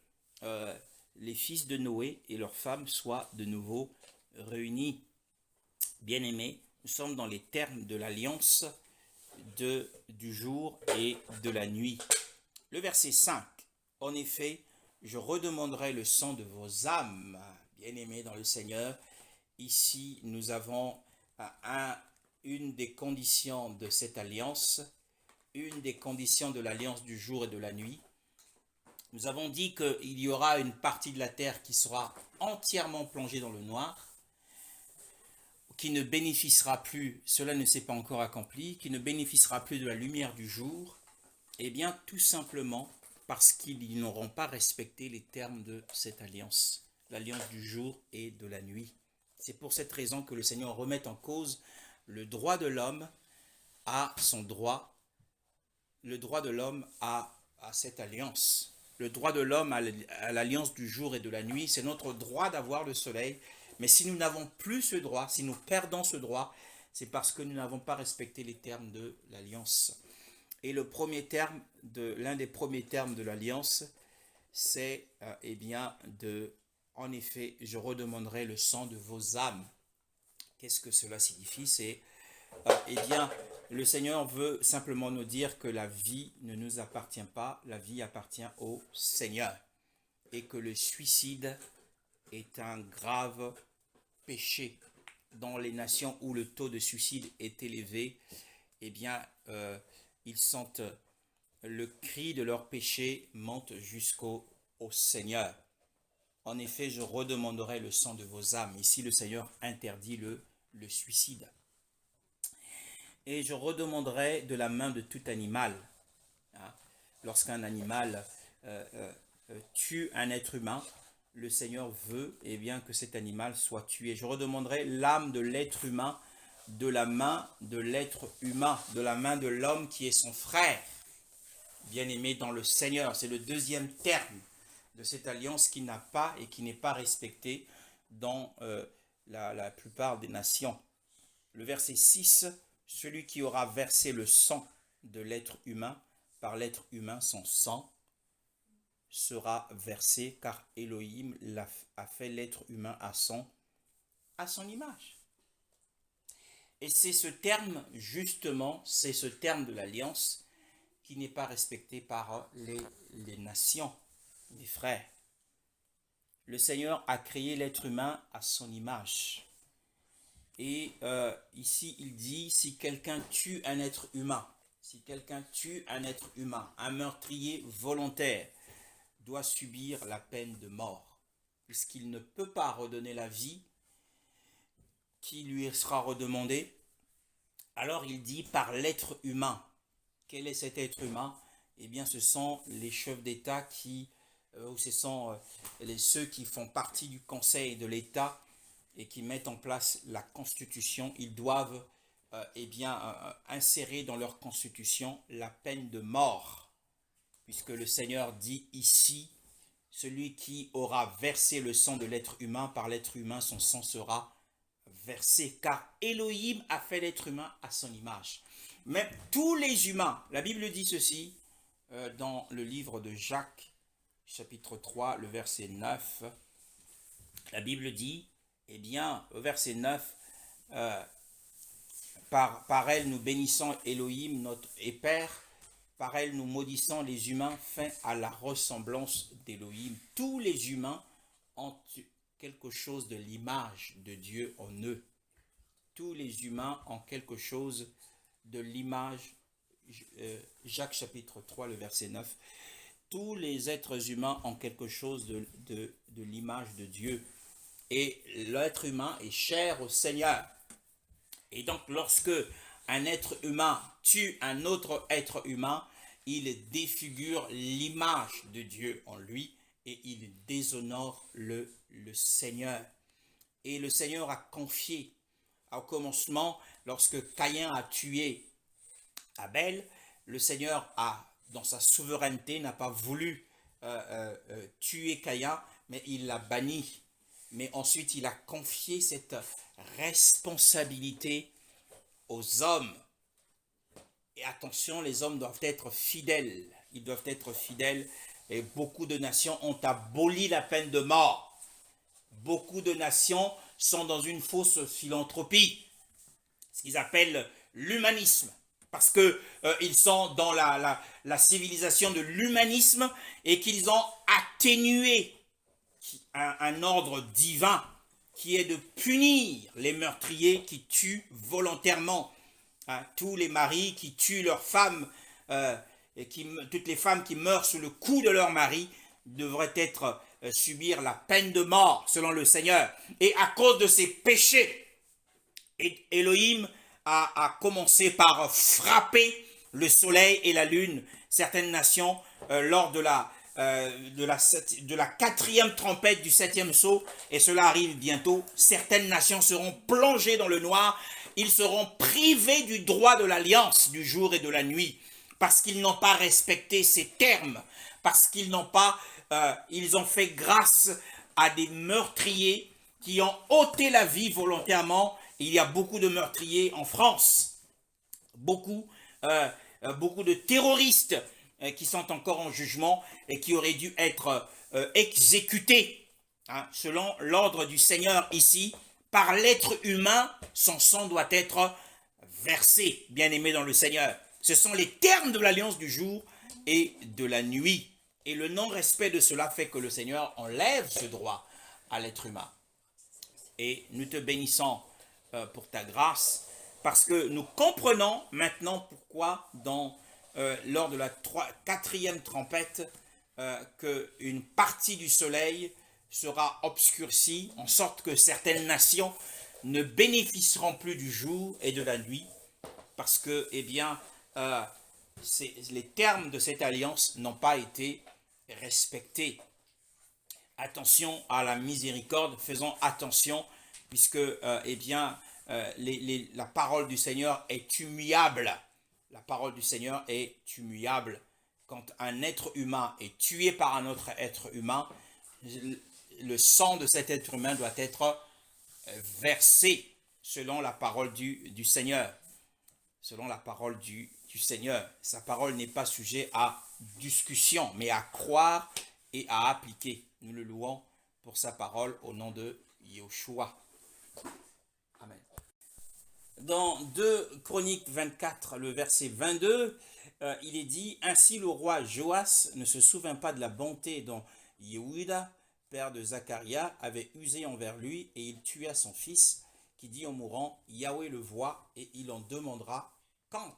les fils de Noé et leurs femmes soient de nouveau réunis. Bien-aimés, nous sommes dans les termes de l'alliance du jour et de la nuit. Le verset 5, en effet, je redemanderai le sang de vos âmes, bien-aimés dans le Seigneur. Ici, nous avons une des conditions de cette alliance, une des conditions de l'alliance du jour et de la nuit. Nous avons dit qu'il y aura une partie de la terre qui sera entièrement plongée dans le noir, qui ne bénéficiera plus, cela ne s'est pas encore accompli, qui ne bénéficiera plus de la lumière du jour, eh bien tout simplement parce qu'ils n'auront pas respecté les termes de cette alliance, l'alliance du jour et de la nuit. C'est pour cette raison que le Seigneur remet en cause le droit de l'homme à son droit, le droit de l'homme à cette alliance. Le droit de l'homme à l'alliance du jour et de la nuit, c'est notre droit d'avoir le soleil. Mais si nous n'avons plus ce droit, si nous perdons ce droit, c'est parce que nous n'avons pas respecté les termes de l'alliance. Et l'un des premiers termes de l'alliance, c'est en effet, je redemanderai le sang de vos âmes. Qu'est-ce que cela signifie? C'est, le Seigneur veut simplement nous dire que la vie ne nous appartient pas, la vie appartient au Seigneur. Et que le suicide est un grave péché. Dans les nations où le taux de suicide est élevé, ils sentent le cri de leur péché monte jusqu'au Seigneur. En effet, je redemanderai le sang de vos âmes. Ici, le Seigneur interdit le suicide. Et je redemanderai de la main de tout animal. Lorsqu'un animal tue un être humain, le Seigneur veut que cet animal soit tué. Je redemanderai l'âme de l'être humain de la main de l'être humain, de la main de l'homme qui est son frère, bien-aimé dans le Seigneur. C'est le deuxième terme de cette alliance qui n'a pas et qui n'est pas respectée dans la plupart des nations. Le verset 6, celui qui aura versé le sang de l'être humain, par l'être humain son sang sera versé, car Elohim a fait l'être humain à son image. Et c'est ce terme, justement, c'est ce terme de l'alliance qui n'est pas respecté par les nations, les frères. Le Seigneur a créé l'être humain à son image. Et ici, il dit, si quelqu'un tue un être humain, un meurtrier volontaire doit subir la peine de mort, puisqu'il ne peut pas redonner la vie qui lui sera redemandée. Alors il dit par l'être humain. Quel est cet être humain? Eh bien, ce sont les chefs d'État ce sont ceux qui font partie du Conseil de l'État et qui mettent en place la Constitution. Ils doivent insérer dans leur Constitution la peine de mort, puisque le Seigneur dit ici, celui qui aura versé le sang de l'être humain, par l'être humain, son sang sera versé, car Elohim a fait l'être humain à son image. Même tous les humains, la Bible dit ceci dans le livre de Jacques, chapitre 3, le verset 9. La Bible dit, eh bien, au verset 9, par elle nous bénissons Elohim, notre et Père, par elle nous maudissons les humains faits à la ressemblance d'Elohim. Tous les humains ont quelque chose de l'image de Dieu en eux. Tous les humains ont quelque chose de l'image, Jacques chapitre 3, le verset 9. Tous les êtres humains ont quelque chose de l'image de Dieu. Et l'être humain est cher au Seigneur. Et donc, lorsque un être humain tue un autre être humain, il défigure l'image de Dieu en lui et il déshonore le Seigneur. Et le Seigneur a confié au commencement, lorsque Caïn a tué Abel, le Seigneur a, dans sa souveraineté, n'a pas voulu tuer Caïn, mais il l'a banni. Mais ensuite, il a confié cette responsabilité aux hommes. Et attention, les hommes doivent être fidèles. Ils doivent être fidèles. Et beaucoup de nations ont aboli la peine de mort. Beaucoup de nations sont dans une fausse philanthropie, ce qu'ils appellent l'humanisme. Parce qu'ils sont dans la civilisation de l'humanisme et qu'ils ont atténué un ordre divin qui est de punir les meurtriers qui tuent volontairement. Tous les maris qui tuent leurs femmes, toutes les femmes qui meurent sous le coup de leur mari devraient subir la peine de mort selon le Seigneur. Et à cause de ces péchés, Elohim a commencé par frapper le soleil et la lune. Certaines nations, lors de la quatrième trompette du septième sceau, et cela arrive bientôt, certaines nations seront plongées dans le noir. Ils seront privés du droit de l'alliance du jour et de la nuit, parce qu'ils n'ont pas respecté ces termes, parce qu'ils n'ont pas, ils ont fait grâce à des meurtriers qui ont ôté la vie volontairement. Il y a beaucoup de meurtriers en France, beaucoup de terroristes qui sont encore en jugement et qui auraient dû être exécutés selon l'ordre du Seigneur ici. Par l'être humain, son sang doit être versé, bien-aimé dans le Seigneur. Ce sont les termes de l'alliance du jour et de la nuit. Et le non-respect de cela fait que le Seigneur enlève ce droit à l'être humain. Et nous te bénissons pour ta grâce, parce que nous comprenons maintenant pourquoi lors de la quatrième trompette, qu'une partie du soleil sera obscurcie, en sorte que certaines nations ne bénéficieront plus du jour et de la nuit, parce que, eh bien, les termes de cette alliance n'ont pas été respectés. Attention à la miséricorde, faisons attention, puisque, eh bien, la parole du Seigneur est immuable. La parole du Seigneur est immuable. Quand un être humain est tué par un autre être humain, le sang de cet être humain doit être versé selon la parole du Seigneur. Selon la parole du Seigneur. Sa parole n'est pas sujet à discussion, mais à croire et à appliquer. Nous le louons pour sa parole au nom de Yeshua. Amen. Dans 2 Chroniques 24, le verset 22, il est dit « Ainsi le roi Joas ne se souvint pas de la bonté dont Yehuda, père de Zacharia, avait usé envers lui, et il tua son fils, qui dit en mourant, Yahweh le voit, et il en demandera quant. »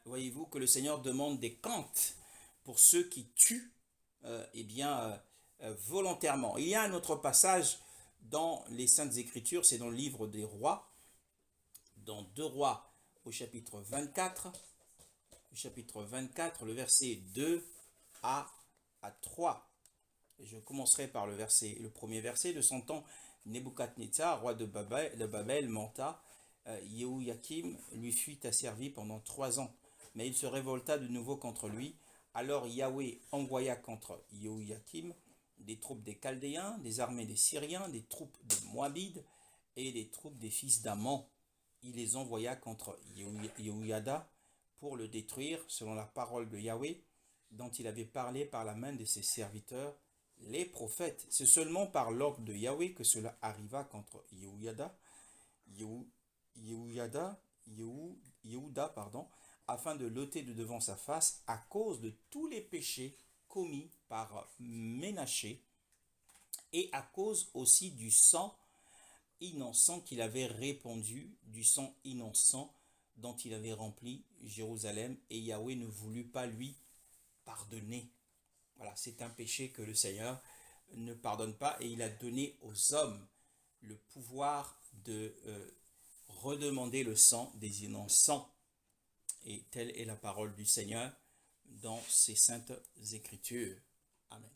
Voyez-vous que le Seigneur demande des quantes pour ceux qui tuent volontairement. Il y a un autre passage dans les Saintes Écritures, c'est dans le livre des Rois, dans 2 Rois au chapitre 24, le verset 2 à 3. Et je commencerai par le premier verset. De son temps, Nebuchadnezzar, roi de Babel, monta. Yehoyakim lui fut asservi pendant 3 ans, mais il se révolta de nouveau contre lui. Alors Yahweh envoya contre Yehoyakim des troupes des Chaldéens, des armées des Syriens, des troupes des Moabides et des troupes des fils d'Ammon. il les envoya contre Yehoiada pour le détruire selon la parole de Yahweh dont il avait parlé par la main de ses serviteurs, les prophètes. C'est seulement par l'ordre de Yahweh que cela arriva contre Yehuda, afin de l'ôter de devant sa face à cause de tous les péchés commis par Ménaché et à cause aussi du sang innocent qu'il avait répandu, du sang innocent dont il avait rempli Jérusalem, et Yahweh ne voulut pas lui pardonner. Voilà, c'est un péché que le Seigneur ne pardonne pas, et il a donné aux hommes le pouvoir de redemander le sang des innocents. Et telle est la parole du Seigneur dans ses saintes Écritures. Amen.